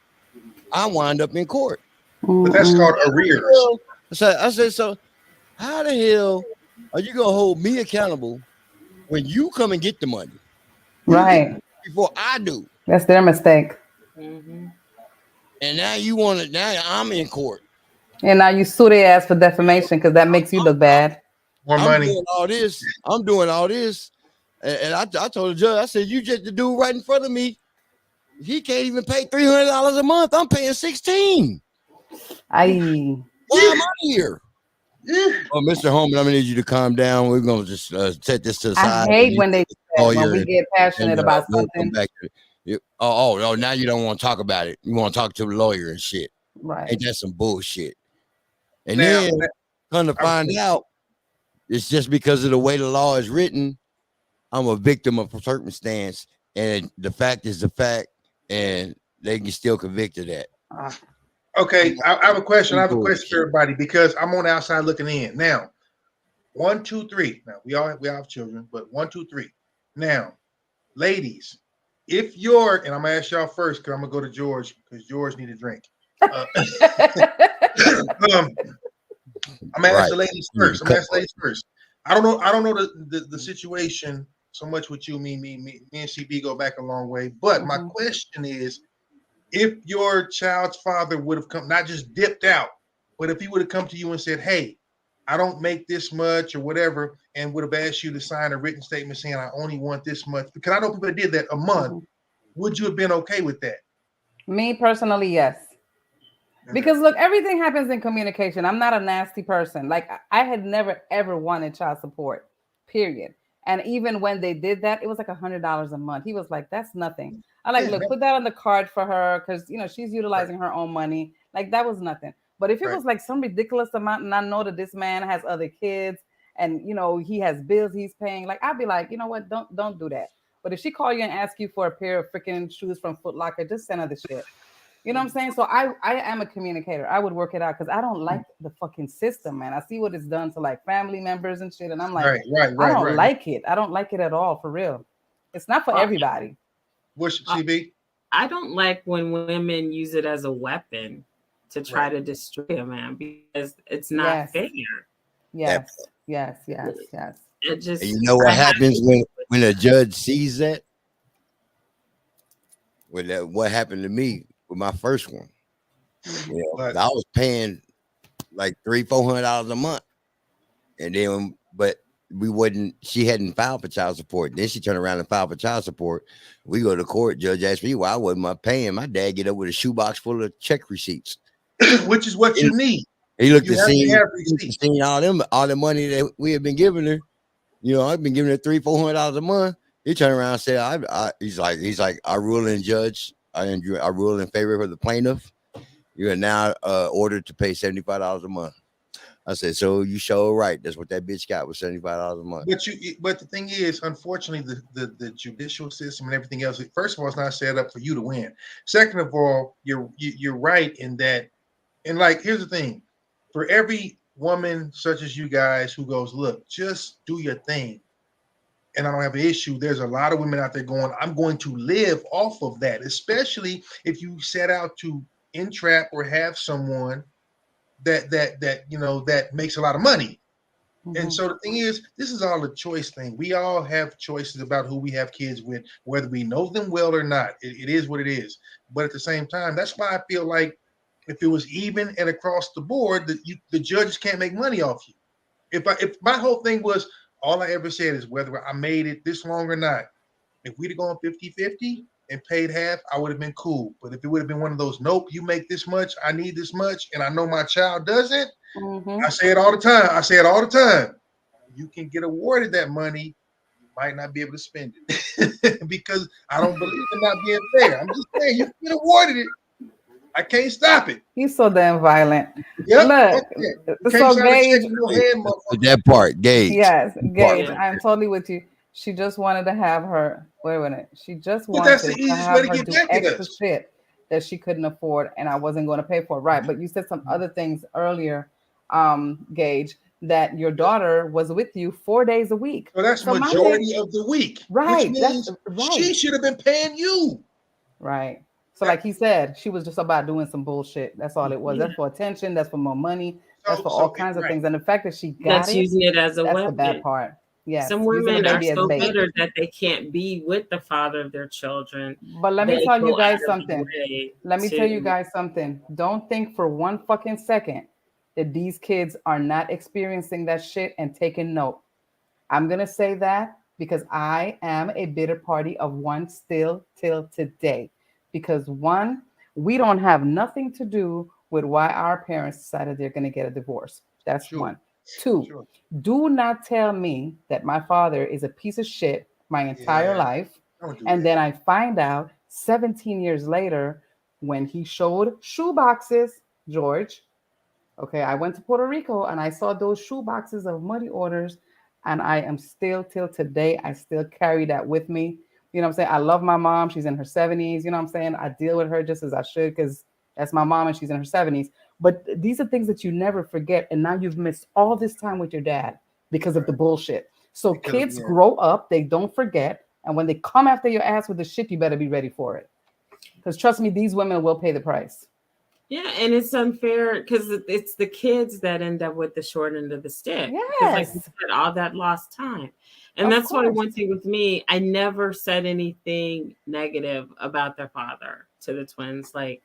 I wind up in court. But that's called arrears. I said, so how the hell are you gonna hold me accountable when you come and get the money? Right. Before I do. That's their mistake. And now I'm in court. And now you sue their ass for defamation because that makes you look bad. More money. I'm doing all this. And I told the judge, I said, you just the dude right in front of me. He can't even pay $300 a month. I'm paying $16. Why am I here? Well, Mr. Holman, I'm gonna need you to calm down. We're gonna just set this to the side. I hate when we get passionate about something. Oh, now you don't want to talk about it. You want to talk to the lawyer and shit. Right. Ain't that some bullshit? And then come to find out, it's just because of the way the law is written, I'm a victim of circumstance, and the fact is the fact, and they can still convict of that. Okay, I have a question. I have a question for everybody because I'm on the outside looking in. Now, 1, 2, 3. Now we all have children, but 1, 2, 3. Now, ladies, if you're, and I'm gonna ask y'all first because I'm gonna go to George because George need a drink. I'm gonna ask the ladies first. I don't know the situation so much with you. Me and CB go back a long way. But my question is, if your child's father would have come, not just dipped out, but if he would have come to you and said, "Hey, I don't make this much," or whatever, and would have asked you to sign a written statement saying, "I only want this much," because I know people that did that a month, would you have been okay with that? Me personally, yes. Because look, everything happens in communication. I'm not a nasty person. Like I had never ever wanted child support, period. And even when they did that, it was like $100 a month. He was like, "That's nothing." I like, look, put that on the card for her because she's utilizing her own money. Like that was nothing. But if it was like some ridiculous amount, and I know that this man has other kids, and he has bills he's paying, like I'd be like, you know what, don't do that. But if she call you and ask you for a pair of freaking shoes from Foot Locker, just send her the shit. You know what I'm saying? So I am a communicator. I would work it out because I don't like the fucking system, man. I see what it's done to like family members and shit, and I'm like, I don't like it. I don't like it at all, for real. It's not for everybody. What's CB? I don't like when women use it as a weapon to try to destroy a man because it's not fair. Yes. It just, and you know what happens when a judge sees that? What happened to me with my first one? I was paying like $300-400 a month, and then she hadn't filed for child support. Then she turned around and filed for child support. We go to court. Judge asked me why I wasn't paying. My dad get up with a shoebbox full of check receipts, which is what you need. He looked to see all the money that we had been giving her. I've been giving her $300-400 a month. He turned around and said, he's like, I rule in judge. I rule in favor of the plaintiff. You are now ordered to pay $75 a month. I said, so you sure right. That's what that bitch got, was $75 a month. But the thing is, unfortunately, the judicial system and everything else, first of all, it's not set up for you to win. Second of all, you're right in that. And like, here's the thing. For every woman such as you guys who goes, look, just do your thing, and I don't have an issue, there's a lot of women out there going, I'm going to live off of that, especially if you set out to entrap or have someone that makes a lot of money. And so the thing is, this is all a choice thing. We all have choices about who we have kids with, whether we know them well or not. It is what it is. But at the same time, that's why I feel like if it was even and across the board, the judges can't make money off you. If my whole thing was, all I ever said is whether I made it this long or not, if we'd have gone 50-50 and paid half, I would have been cool. But if it would have been one of those, nope, you make this much, I need this much, and I know my child doesn't, I say it all the time. You can get awarded that money, you might not be able to spend it because I don't believe in not being fair. I'm just saying, you can get awarded it. I can't stop it. He's so damn violent. Yep. Look, so Gage, that part, Gage. Yes, Gage, I'm totally with you. She just wanted to have her. Wait a minute. She just wanted to have her do extra shit that she couldn't afford, and I wasn't going to pay for. Right, but you said some other things earlier, Gage, that your daughter was with you 4 days a week. So that's majority of the week. Right. Which means she should have been paying you. Right. So like he said, she was just about doing some bullshit. That's all it was. That's for attention. That's for more money. That's for all kinds of things. And the fact that she got using it as a weapon. That's the bad part. Yes. Some women are so bitter that they can't be with the father of their children. But let me tell you guys something. Don't think for one fucking second that these kids are not experiencing that shit and taking note. I'm going to say that because I am a bitter party of one still till today. Because one, we don't have nothing to do with why our parents decided they're going to get a divorce. That's one. Two, do not tell me that my father is a piece of shit my entire life. And then I find out 17 years later when he showed shoe boxes, George. Okay, I went to Puerto Rico and I saw those shoe boxes of money orders. And I am still, till today, I still carry that with me. You know what I'm saying? I love my mom. She's in her 70s. You know what I'm saying? I deal with her just as I should because that's my mom and she's in her 70s. But these are things that you never forget. And now you've missed all this time with your dad because of the bullshit. So kids grow up. They don't forget. And when they come after your ass with the shit, you better be ready for it. Because trust me, these women will pay the price. Yeah, and it's unfair because it's the kids that end up with the short end of the stick. Like you said, all that lost time. And that's why one thing with me, I never said anything negative about their father to the twins, like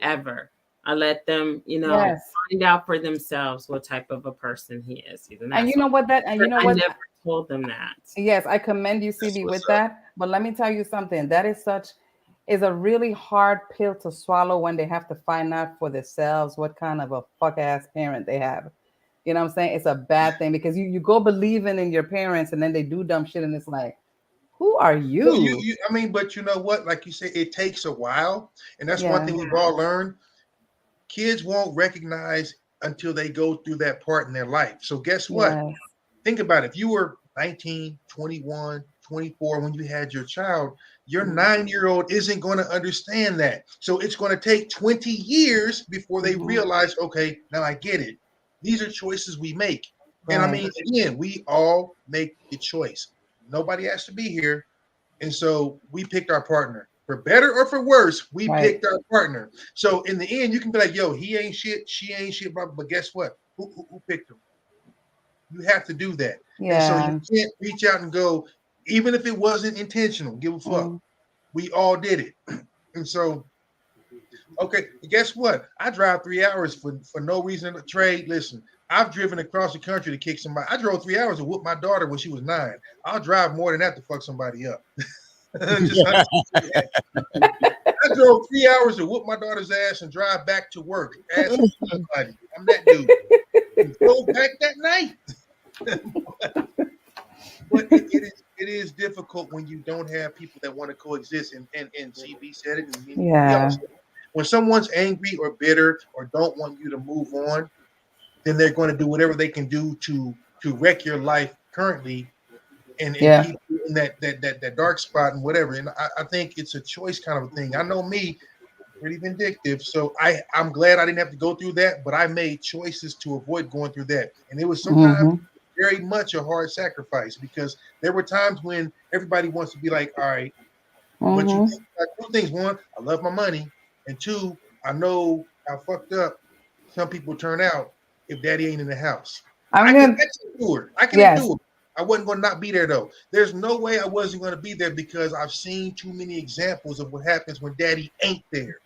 ever. I let them, find out for themselves what type of a person he is. And you know what I never told them that. Yes, I commend you, CB, with that. But let me tell you something. That is a really hard pill to swallow when they have to find out for themselves what kind of a fuck ass parent they have. You know what I'm saying? It's a bad thing because you go believing in your parents and then they do dumb shit and it's like, who are you? Well, but you know what? Like you say, it takes a while. And that's one thing we've all learned. Kids won't recognize until they go through that part in their life. So guess what? Yes. Think about it. If you were 19, 21, 24 when you had your child, your 9-year-old isn't going to understand that. So it's going to take 20 years before they realize, okay, now I get it. These are choices we make. Right. And again, we all make the choice. Nobody has to be here. And so we picked our partner. For better or for worse, we picked our partner. So in the end, you can be like, yo, he ain't shit, she ain't shit, but guess what? Who picked him? You have to do that. Yeah. And so you can't reach out and go, even if it wasn't intentional, give a fuck. We all did it. And so, okay, guess what? I drive 3 hours for no reason to trade. Listen, I've driven across the country to kick somebody. I drove 3 hours to whoop my daughter when she was 9. I'll drive more than that to fuck somebody up. I drove 3 hours to whoop my daughter's ass and drive back to work. Ask somebody. I'm that dude. Go back that night. But it is difficult when you don't have people that want to coexist. And CB said it. And when someone's angry or bitter or don't want you to move on, then they're going to do whatever they can do to wreck your life currently and keep you in that dark spot and whatever. And I think it's a choice kind of a thing. I know me, pretty vindictive. So I'm glad I didn't have to go through that, but I made choices to avoid going through that. And it was sometimes very much a hard sacrifice because there were times when everybody wants to be like, all right, but you think like two things. One, I love my money. And two, I know how fucked up some people turn out if daddy ain't in the house. I can endure it. I wasn't going to not be there though. There's no way I wasn't going to be there because I've seen too many examples of what happens when daddy ain't there.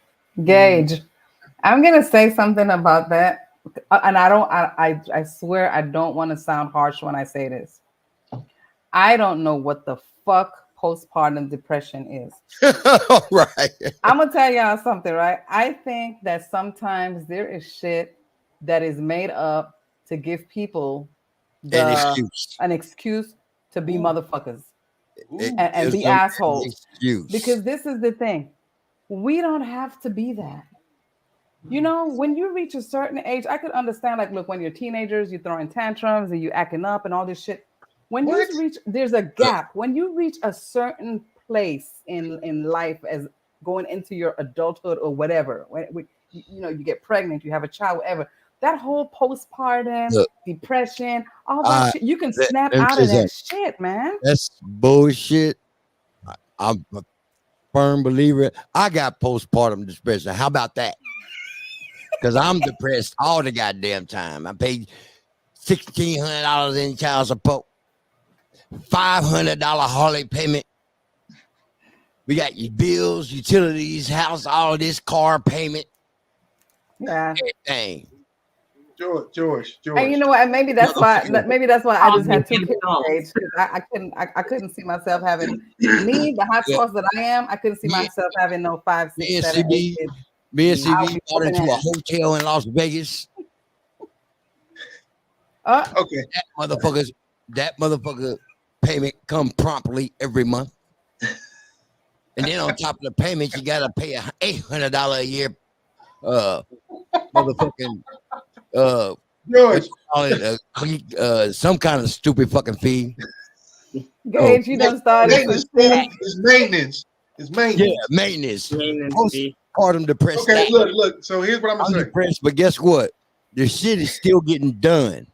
Gage, I'm going to say something about that. And I swear I don't want to sound harsh when I say this. I don't know what the fuck postpartum depression is. Right. I'm going to tell y'all something, right? I think that sometimes there is shit that is made up to give people an excuse to be motherfuckers and be assholes. Because this is the thing. We don't have to be that. You know, when you reach a certain age, I could understand, like, look, when you're teenagers, you're throwing tantrums and you're acting up and all this shit. When you reach, there's a gap. When you reach a certain place in life as going into your adulthood or whatever, when you get pregnant, you have a child, whatever, that whole postpartum depression, all that shit, you can snap out of that shit, man. That's bullshit. I'm a firm believer. I got postpartum depression. How about that? Because I'm depressed all the goddamn time. I paid $1,600 in child support, $500 Harley payment. We got your bills, utilities, house, all this, car payment. Yeah. Everything. George. And you know what? Maybe that's why. I just had 2 kids. I couldn't see myself having me, the hot sauce that I am. I couldn't see myself having no 5, 6, 7, 8 kids. Me and CB got into a hotel in Las Vegas. Okay. That motherfucker payment come promptly every month. And then on top of the payment, you gotta pay $800 a year motherfucking some kind of stupid fucking fee. Gage, you done started. It's maintenance. Yeah, maintenance. Postpartum depressed. Okay, look. So here's what I'm gonna say. Depressed, but guess what? The shit is still getting done.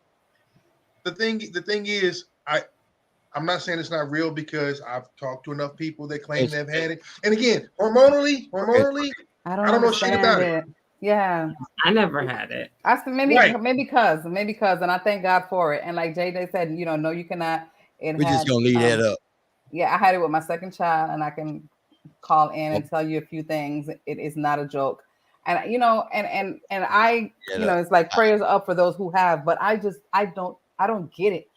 The thing is, I'm not saying it's not real because I've talked to enough people that claim they've had it. And again, hormonally, I don't know shit about it. Yeah. I never had it. I said maybe Right. because, and I thank God for it. And like JJ said, no, you cannot. We're just gonna leave that up. Yeah, I had it with my second child, and I can call in and tell you a few things. It is not a joke. And and I, it's like prayers up for those who have, but I don't get it.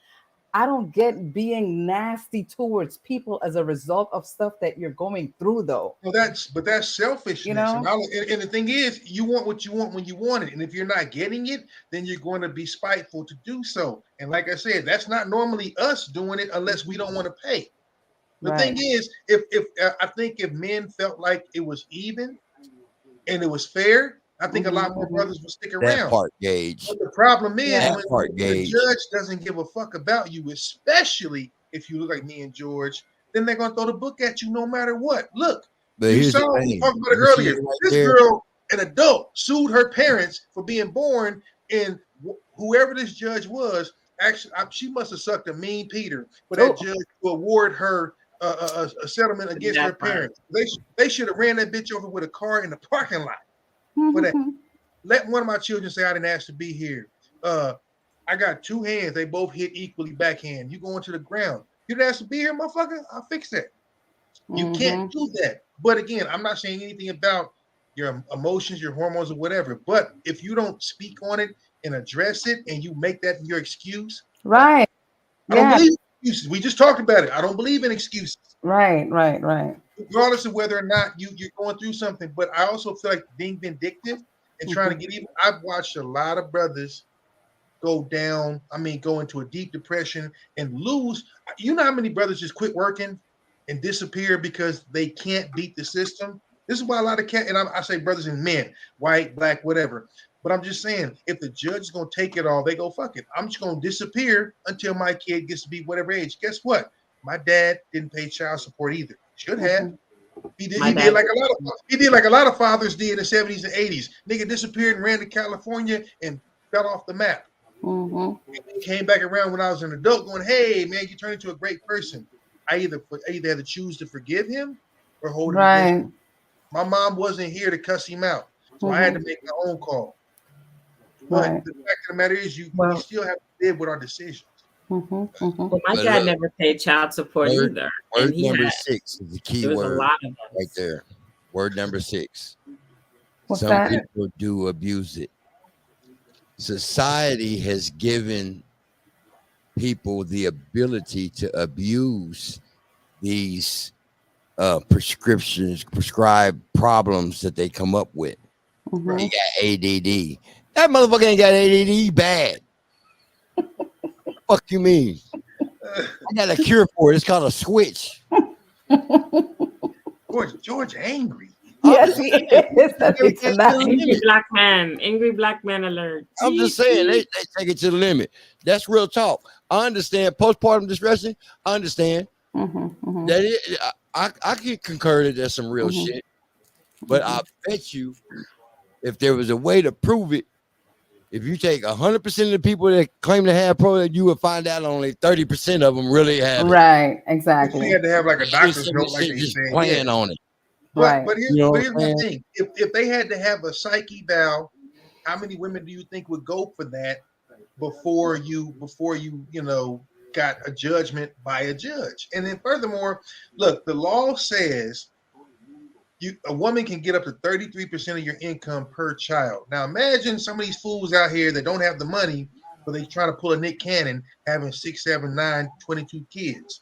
I don't get being nasty towards people as a result of stuff that you're going through, though. Well, that's selfishness. And the thing is, you want what you want when you want it, and if you're not getting it, then you're going to be spiteful to do so. And like I said, that's not normally us doing it unless we don't want to pay. The thing is, if I think if men felt like it was even and it was fair, I think a lot more brothers would stick around. That part, Gage. But the problem is when the Gage. judge doesn't give a fuck about you, especially if you look like me and George, then they're gonna throw the book at you no matter what. Look, you saw we talked about it earlier. This girl, an adult, sued her parents for being born, and whoever this judge was, actually, she must have sucked a mean Peter for that judge to award her a settlement against her parents. They should have ran that bitch over with a car in the parking lot. For that. Let one of my children say I didn't ask to be here. I got two hands. They both hit equally backhand. You going to the ground. You didn't ask to be here, motherfucker? I'll fix that. You can't do that. But again, I'm not saying anything about your emotions, your hormones, or whatever. But if you don't speak on it and address it and you make that your excuse. Right. I don't believe in excuses. We just talked about it. I don't believe in excuses. Right. Regardless of whether or not you're going through something. But I also feel like being vindictive and trying to get even. I've watched a lot of brothers go into a deep depression and lose. You know how many brothers just quit working and disappear because they can't beat the system? This is why a lot of and I say brothers and men, white, black, whatever. But I'm just saying, if the judge is going to take it all, they go, fuck it. I'm just going to disappear until my kid gets to be whatever age. Guess what? My dad didn't pay child support either. Should have. He did like a lot of fathers did in the 70s and 80s. Nigga disappeared and ran to California and fell off the map. He came back around when I was an adult going, hey, man, you turned into a great person. I either had to choose to forgive him or hold him against him. My mom wasn't here to cuss him out. So I had to make my own call. But the fact of the matter is we still have to live with our decisions. Well, my dad never paid child support either. Word number 6 is the key word right there. Word number 6. What's Some that? people do abuse it. Society has given people the ability to abuse these prescribed problems that they come up with. He got ADD. That motherfucker ain't got ADD bad. Fuck you mean? I got a cure for it. It's called a switch. George angry. Yes, he is. Angry black man alert. I'm just saying they take it to the limit. That's real talk. I understand postpartum depression. I understand that I can concur that there's some real shit. But I bet you, if there was a way to prove it, if you take 100% of the people that claim to have pro, you would find out only 30% of them really have it. Right, exactly. You had to have like a doctor's note, like they say, plan on it. But here's the thing: if they had to have a psyche eval, how many women do you think would go for that before you got a judgment by a judge? And then furthermore, look, the law says a woman can get up to 33% of your income per child. Now imagine some of these fools out here that don't have the money, but they try to pull a Nick Cannon having 6, 7, 9, 22 kids.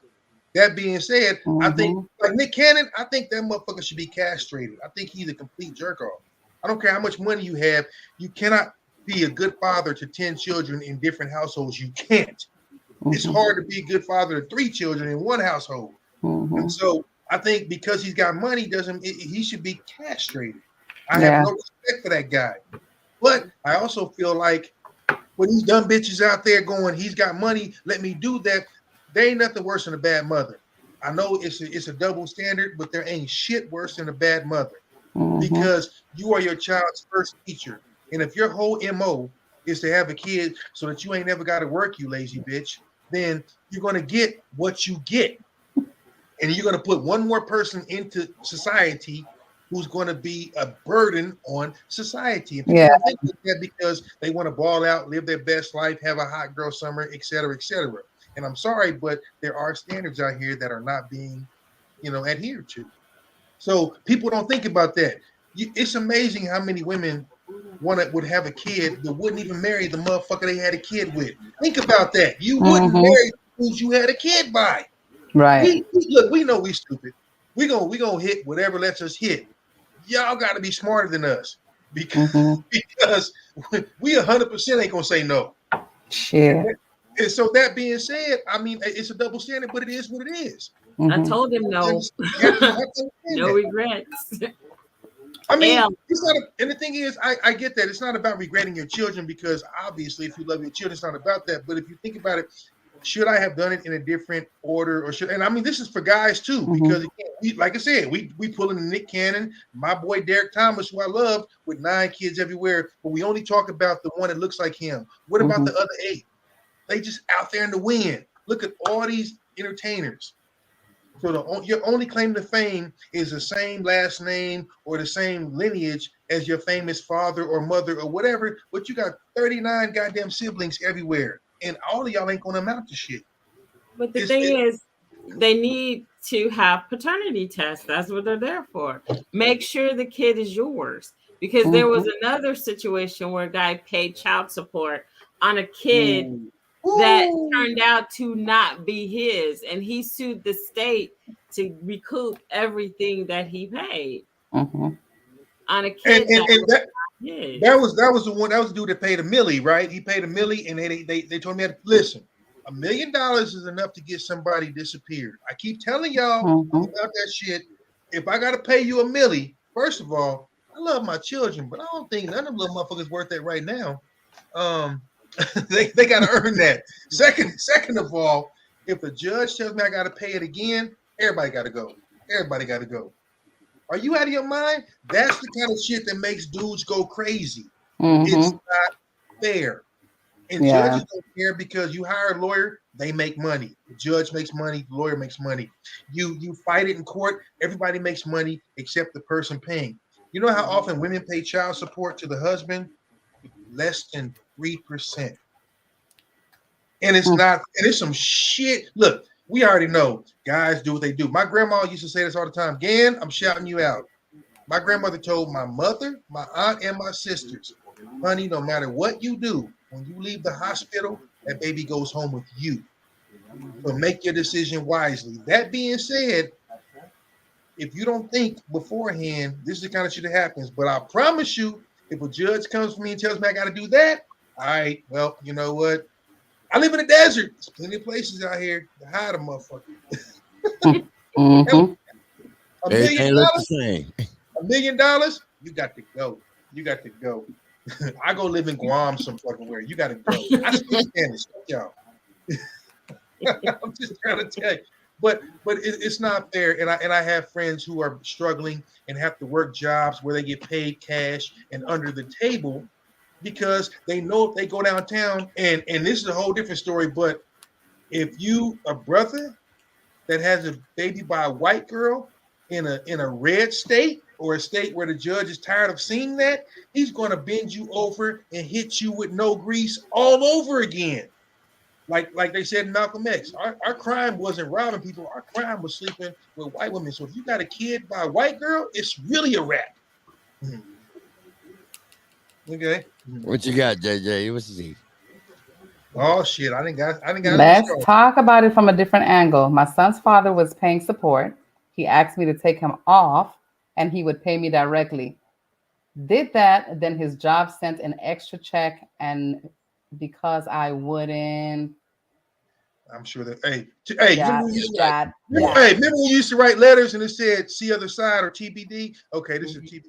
That being said, I think like Nick Cannon, I think that motherfucker should be castrated. I think he's a complete jerk off. I don't care how much money you have. You cannot be a good father to 10 children in different households. You can't. It's hard to be a good father to 3 children in one household. And so I think because he's got money, he should be castrated. I have no respect for that guy. But I also feel like when these dumb bitches out there going, he's got money, let me do that. There ain't nothing worse than a bad mother. I know it's a double standard, but there ain't shit worse than a bad mother because you are your child's first teacher. And if your whole MO is to have a kid so that you ain't never got to work, you lazy bitch, then you're going to get what you get. And you're going to put one more person into society who's going to be a burden on society. And people don't think that because they want to ball out, live their best life, have a hot girl summer, et cetera, et cetera. And I'm sorry, but there are standards out here that are not being, adhered to. So people don't think about that. It's amazing how many women would have a kid that wouldn't even marry the motherfucker they had a kid with. Think about that. You wouldn't marry who you had a kid by. Right. We know we stupid. We gonna hit whatever lets us hit. Y'all got to be smarter than us because we 100% ain't gonna say no. Shit. And so that being said, I mean, it's a double standard, but it is what it is. I told him no. No regrets. I mean, it's not. And the thing is, I get that it's not about regretting your children because obviously, if you love your children, it's not about that. But if you think about it, should I have done it in a different order, or should? And I mean, this is for guys too, because again, like I said, we pulling the Nick Cannon, my boy Derek Thomas, who I love, with 9 kids everywhere, but we only talk about the one that looks like him. What about the other 8? They just out there in the wind. Look at all these entertainers. So your only claim to fame is the same last name or the same lineage as your famous father or mother or whatever, but you got 39 goddamn siblings everywhere, and all of y'all ain't gonna amount to shit. But the thing is, they need to have paternity tests. That's what they're there for. Make sure the kid is yours. Because there was another situation where a guy paid child support on a kid that turned out to not be his, and he sued the state to recoup everything that he paid on a kid. That was the one. That was the dude that paid $1 million, right? He paid $1 million, and they told me, listen, $1 million is enough to get somebody disappeared. I keep telling y'all about that shit. If I gotta pay you $1 million, first of all, I love my children, but I don't think none of them little motherfuckers worth that right now. They got to earn that. Second of all, if the judge tells me I got to pay it again, everybody got to go. Everybody got to go. Are you out of your mind? That's the kind of shit that makes dudes go crazy. It's not fair. And judges don't care because you hire a lawyer, they make money. The judge makes money, the lawyer makes money. You fight it in court, everybody makes money except the person paying. You know how often women pay child support to the husband? Less than 3%. And it's not, and it's some shit. Look, we already know guys do what they do. My grandma used to say this all the time. Gan, I'm shouting you out. My grandmother told my mother, my aunt, and my sisters, honey, no matter what you do, when you leave the hospital, that baby goes home with you. So make your decision wisely. That being said, if you don't think beforehand, this is the kind of shit that happens. But I promise you, if a judge comes to me and tells me I got to do that, all right, well, you know what? I live in the desert. There's plenty of places out here to hide a motherfucker. $1 million? $1 million? You got to go. You got to go. I go live in Guam some fucking where. You got to go. I speak Spanish. Y'all. I'm just trying to tell you. But it's not fair, and I have friends who are struggling and have to work jobs where they get paid cash and under the table because they know if they go downtown, and this is a whole different story, but if you a brother that has a baby by a white girl in a red state or a state where the judge is tired of seeing that, he's going to bend you over and hit you with no grease all over again. Like they said in Malcolm X, our crime wasn't robbing people. Our crime was sleeping with white women. So if you got a kid by a white girl, it's really a rap. Okay. What you got, JJ? What's the Oh shit! I didn't got. Let's talk about it from a different angle. My son's father was paying support. He asked me to take him off, and he would pay me directly. Did that, then his job sent an extra check, and because I wouldn't. I'm sure that. Hey, remember when you used to write letters and it said "see other side" or TBD? Okay, this is TBD.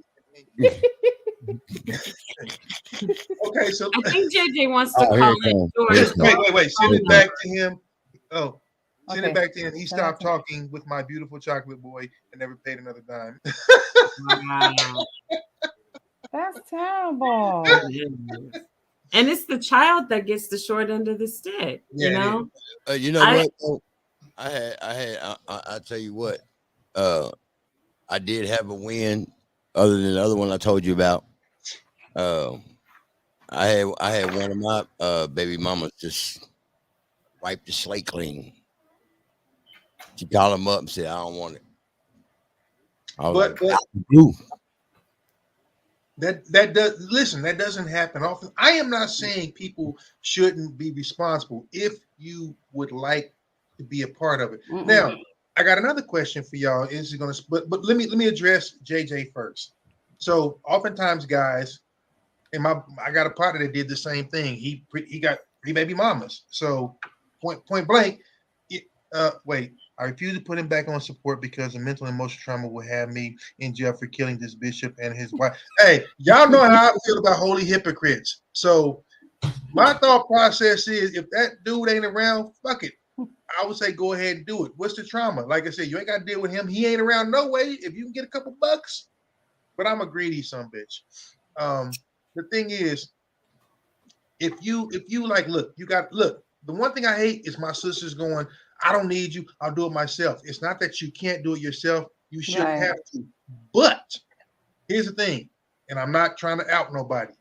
Okay, so I think JJ wants to call in. Wait. Send it back to him. Oh, send it back to him. He stopped talking with my beautiful chocolate boy and never paid another dime. Wow. That's terrible. And it's the child that gets the short end of the stick, you know? You know what? I tell you what, I did have a win other than the other one I told you about. I had one of my baby mamas just wipe the slate clean. She called him up and said, "I don't want it." I was But "Blue." that doesn't happen often. I am not saying people shouldn't be responsible if you would like to be a part of it. Now, I got another question for y'all. Is it going to? But let me address JJ first. So oftentimes, guys, and I got a partner that did the same thing. He got 3 baby mamas. So point blank. Wait. I refuse to put him back on support because the mental and emotional trauma will have me in jail for killing this bishop and his wife. Hey, y'all know how I feel about holy hypocrites. So my thought process is, if that dude ain't around, fuck it. I would say go ahead and do it. What's the trauma? Like I said, you ain't got to deal with him. He ain't around no way. If you can get a couple bucks, but I'm a greedy son bitch. The thing is, if you like, look, the one thing I hate is my sisters going, I don't need you, I'll do it myself. It's not that you can't do it yourself, you shouldn't have to. But here's the thing, and I'm not trying to out nobody.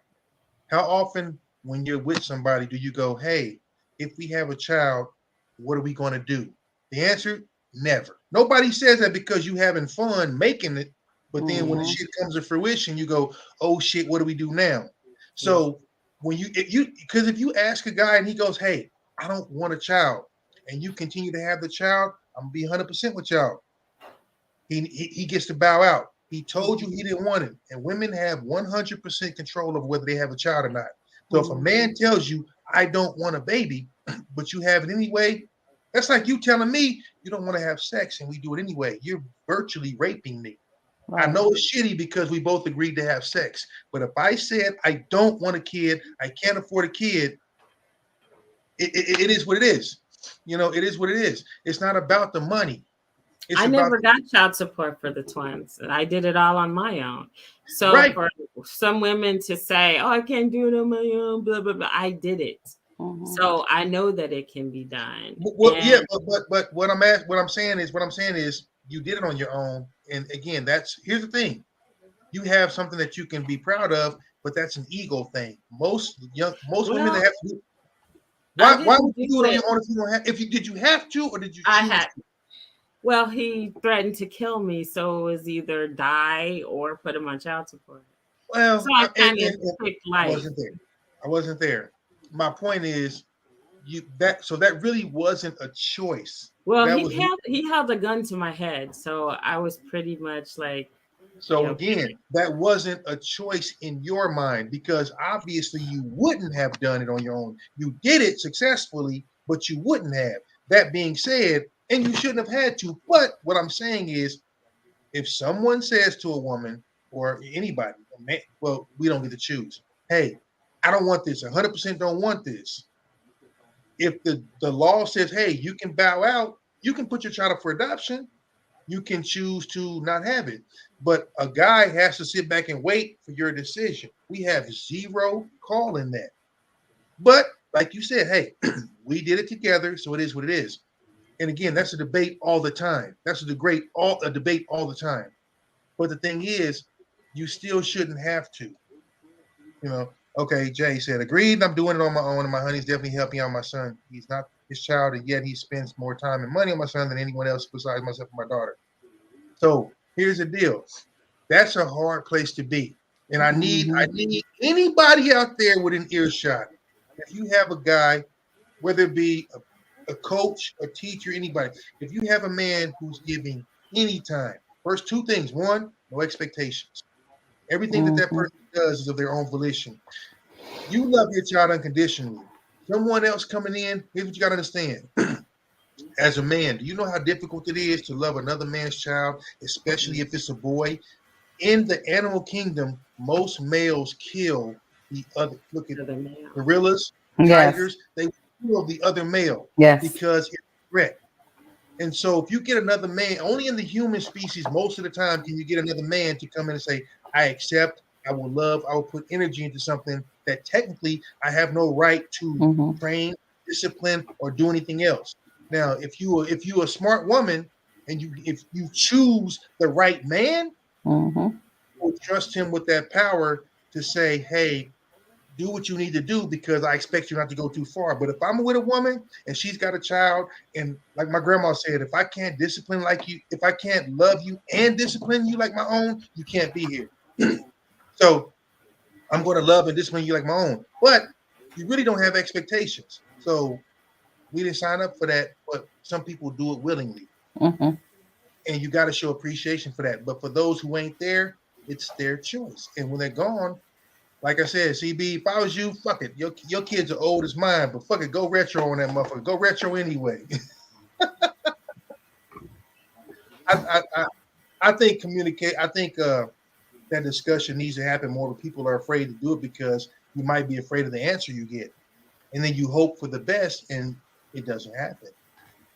How often when you're with somebody do you go, hey, if we have a child, what are we going to do? The answer, never. Nobody says that because you having fun making it, but then when the shit comes to fruition, you go, oh shit, what do we do now? So when if you ask a guy and he goes, hey, I don't want a child, and you continue to have the child, I'm gonna be 100% with y'all. He gets to bow out. He told you he didn't want it, and women have 100% control over whether they have a child or not. So if a man tells you, I don't want a baby, but you have it anyway, that's like you telling me you don't want to have sex and we do it anyway. You're virtually raping me. I know it's shitty because we both agreed to have sex, but if I said I don't want a kid, I can't afford a kid, it is what it is. You know, it is what it is. It's not about the money. I never got child support for the twins. I did it all on my own. So for some women to say, oh, I can't do it on my own, blah, blah, blah, I did it. So I know that it can be done. Well, yeah, but what I'm saying is you did it on your own. And again, here's the thing. You have something that you can be proud of, but that's an ego thing. Most women that have to do. Why would you do it on your own if you don't have? Did you have to, or did you? I had. Well, he threatened to kill me, so it was either die or put him on child support. Well, so I kind of picked life. I wasn't there. My point is, that really wasn't a choice. Well, he held a gun to my head, so I was pretty much like. So again, that wasn't a choice in your mind because obviously you wouldn't have done it on your own. You did it successfully, but you wouldn't have. That being said, and you shouldn't have had to. But what I'm saying is, if someone says to a woman or anybody, man, well, we don't get to choose. Hey, I don't want this. 100% don't want this. If the law says, hey, you can bow out, you can put your child up for adoption. You can choose to not have it. But a guy has to sit back and wait for your decision. We have zero call in that. But like you said, hey, we did it together, so it is what it is. And again, that's a debate all the time. That's a debate all the time. But the thing is, you still shouldn't have to. You know, okay, Jay said, agreed, I'm doing it on my own, and my honey's definitely helping out my son. He's not his child, and yet he spends more time and money on my son than anyone else besides myself and my daughter. So here's the deal. That's a hard place to be. And I need anybody out there with an earshot. If you have a guy, whether it be a coach, a teacher, anybody, if you have a man who's giving any time, first 2 things. 1, no expectations. Everything that person does is of their own volition. You love your child unconditionally. Someone else coming in, here's what you got to understand. As a man, do you know how difficult it is to love another man's child, especially if it's a boy? In the animal kingdom, most males kill the other. Look at gorillas, tigers. They kill the other male because it's a threat. And so if you get another man, only in the human species, most of the time, can you get another man to come in and say, I accept, I will love, I will put energy into something that technically I have no right to train, discipline, or do anything else. Now, if you're a smart woman and if you choose the right man, or will trust him with that power to say, hey, do what you need to do because I expect you not to go too far. But if I'm with a woman and she's got a child, and like my grandma said, if I can't discipline like you, if I can't love you and discipline you like my own, you can't be here. So I'm going to love and discipline you like my own. But you really don't have expectations. So we didn't sign up for that, but some people do it willingly. Mm-hmm. And you got to show appreciation for that. But for those who ain't there, it's their choice. And when they're gone, like I said, CB, if I was you, fuck it. Your kids are old as mine, but fuck it, go retro on that motherfucker. Go retro anyway. I think that discussion needs to happen more, but people are afraid to do it because you might be afraid of the answer you get. And then you hope for the best and it doesn't happen.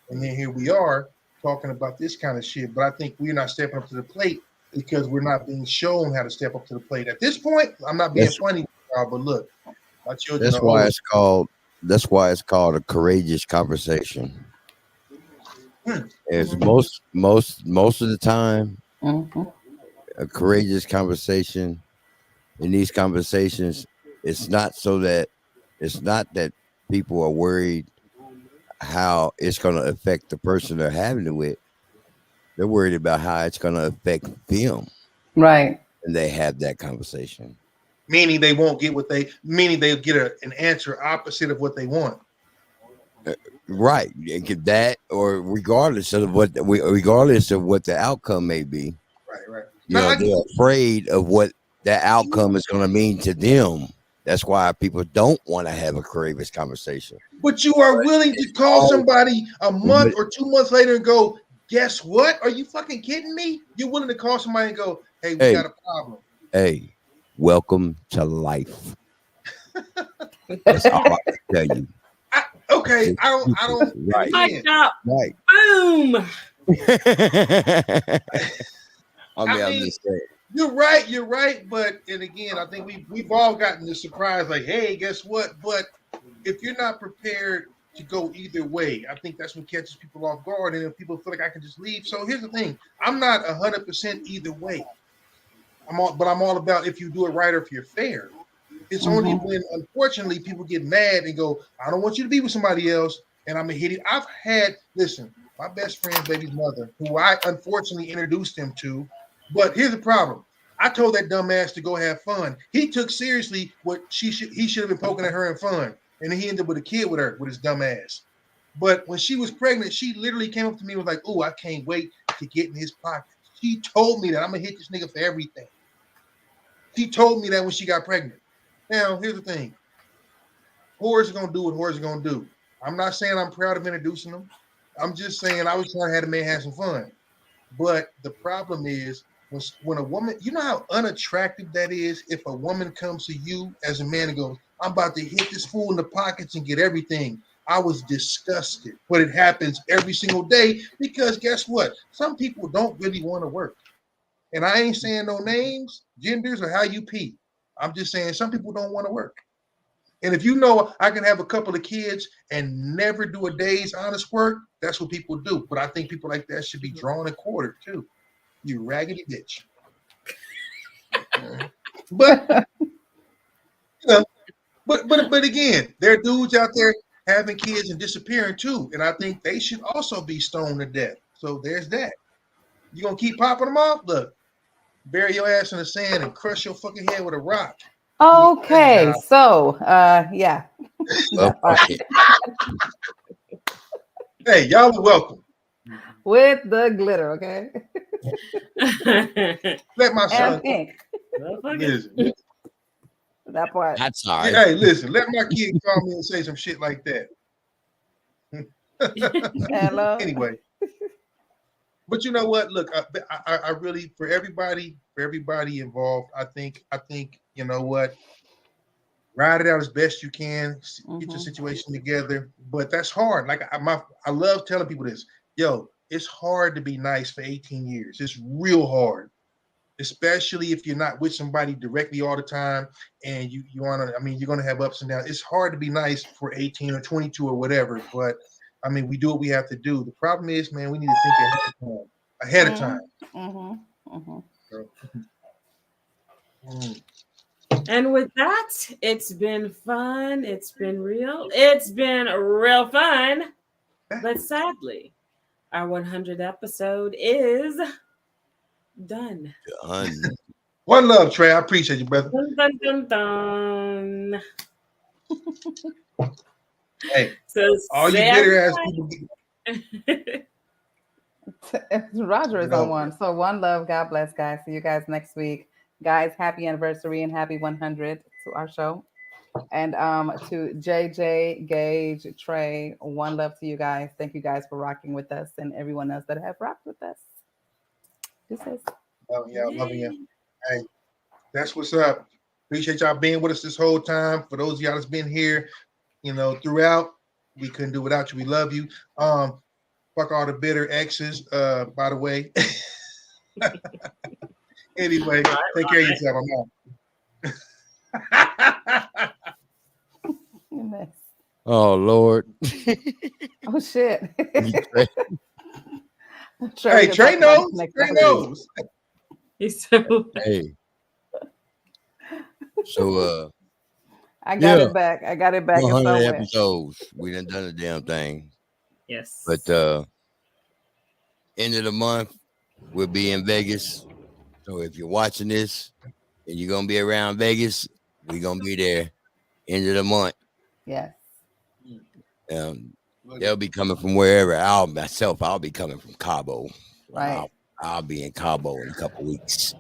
And then here we are talking about this kind of shit. But I think we're not stepping up to the plate because we're not being shown how to step up to the plate. At this point, I'm not being funny, but look, my children That's are why old. it's called a courageous conversation. It's most of the time a courageous conversation. In these conversations, it's not that people are worried how it's going to affect the person they're having it with. They're worried about how it's going to affect them. Right. And they have that conversation. Meaning they won't get they'll get an answer opposite of what they want. Right. Get that, or regardless of what the outcome may be. Right. They're afraid of what that outcome is going to mean to them. That's why people don't want to have a courageous conversation. But you are willing to call somebody a month or 2 months later and go, guess what? Are you fucking kidding me? You're willing to call somebody and go, hey, we got a problem. Hey, welcome to life. That's all I can tell you. Okay, I don't. Right. Right. Boom. I'm just saying. You're right. But and again, I think we've all gotten the surprise, like, hey, guess what? But if you're not prepared to go either way, I think that's what catches people off guard. And if people feel like I can just leave. So here's the thing: I'm not 100% either way. I'm all about if you do it right or if you're fair. It's only when, unfortunately, people get mad and go, I don't want you to be with somebody else, and I'm going to hit it. Listen, my best friend's baby's mother, who I unfortunately introduced him to, but here's the problem. I told that dumbass to go have fun. He took seriously what he should have been poking at her in fun, and he ended up with a kid with her, with his dumb ass. But when she was pregnant, she literally came up to me and was like, oh, I can't wait to get in his pocket. She told me that I'm going to hit this nigga for everything. She told me that when she got pregnant. Now, here's the thing. Whores are going to do what whores are going to do. I'm not saying I'm proud of introducing them. I'm just saying I was trying to have the man have some fun. But the problem is when a woman, you know how unattractive that is if a woman comes to you as a man and goes, I'm about to hit this fool in the pockets and get everything. I was disgusted. But it happens every single day because guess what? Some people don't really want to work. And I ain't saying no names, genders, or how you pee. I'm just saying some people don't want to work. And if you know I can have a couple of kids and never do a day's honest work, that's what people do. But I think people like that should be drawn and quartered too. You raggedy bitch. But but again, there are dudes out there having kids and disappearing too. And I think they should also be stoned to death. So there's that. You gonna keep popping them off? Look, bury your ass in the sand and crush your fucking head with a rock. Okay, so yeah. Hey, y'all are welcome. With the glitter, okay? Let my son pink. Listen. That part. That's all right. Hey, listen, let my kid call me and say some shit like that. Hello. Anyway. But you know what? Look, I really, for everybody involved, I think, you know what? Ride it out as best you can. Get your situation together. But that's hard. Like I love telling people this. Yo, it's hard to be nice for 18 years. It's real hard, especially if you're not with somebody directly all the time. And you want to. I mean, you're gonna have ups and downs. It's hard to be nice for 18 or 22 or whatever. But I mean, we do what we have to do. The problem is, man, we need to think ahead of time. So, And with that, it's been fun. It's been real. It's been real fun. But sadly, our 100th episode is done. One love, Trey. I appreciate you, brother. Dun, dun, dun, dun. Hey, so all you bitter ass people. Roger is on one. So one love. God bless, guys. See you guys next week. Guys, happy anniversary and happy 100 to our show. And to JJ, Gage, Trey, one love to you guys. Thank you guys for rocking with us and everyone else that have rocked with us. Loving you. Hey, that's what's up. Appreciate y'all being with us this whole time. For those of y'all that's been here, throughout, we couldn't do without you. We love you. Fuck all the bitter exes, by the way. Anyway, take care of yourself. I'm out. Oh, Lord. Oh, shit. Hey, Trey knows. Trey knows. Hey. So, I got it back. I got it back. 100 episodes. We done the damn thing. Yes. But end of the month, we'll be in Vegas. So if you're watching this and you're going to be around Vegas, we're going to be there end of the month. Yes. They'll be coming from wherever. I'll be coming from Cabo. Right. I'll be in Cabo in a couple weeks.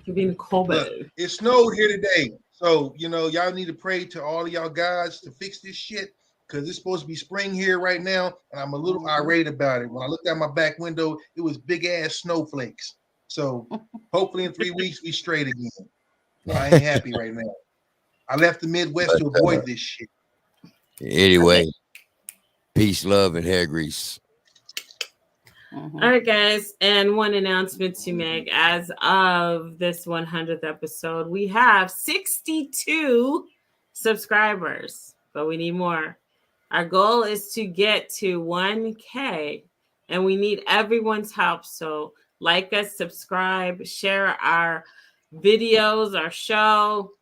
You'll be in Cabo. Look, it snowed here today. So, y'all need to pray to all of y'all guys to fix this shit. Because it's supposed to be spring here right now, and I'm a little irate about it. When I looked out my back window, it was big ass snowflakes. So hopefully in 3 weeks we straight again. I ain't happy right now. I left the Midwest to avoid this shit. Anyway, peace, love, and hair grease. All right, guys, and one announcement to make. As of this 100th episode, we have 62 subscribers, but we need more. Our goal is to get to 1K, and we need everyone's help. So like us, subscribe, share our videos, our show.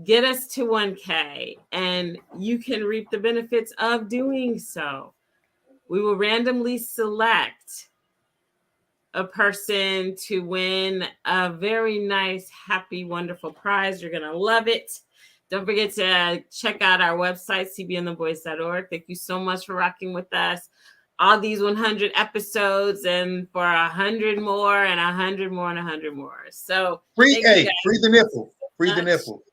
Get us to 1K, and you can reap the benefits of doing so. We will randomly select a person to win a very nice, happy, wonderful prize. You're going to love it. Don't forget to check out our website, cbntheboys.org. Thank you so much for rocking with us. All these 100 episodes, and for 100 more and 100 more and 100 more. So free the nipple. Free the nipple.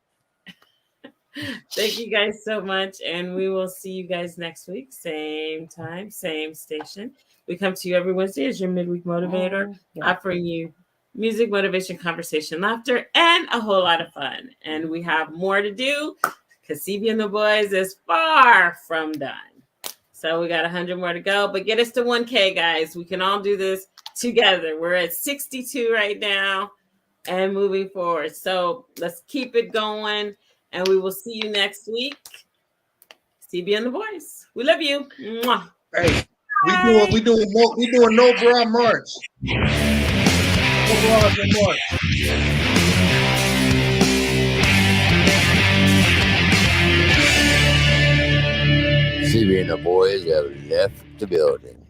Thank you guys so much, and we will see you guys next week. Same time, same station. We come to you every Wednesday as your midweek motivator, offering you music, motivation, conversation, laughter, and a whole lot of fun. And we have more to do because CB and the Boys is far from done. So we got 100 more to go, but get us to 1K, guys. We can all do this together. We're at 62 right now and moving forward. So let's keep it going. And we will see you next week. CB and the Boys. We love you. Mwah. Hey, we doing no bra march. No bras in March. CB and the Boys have left the building.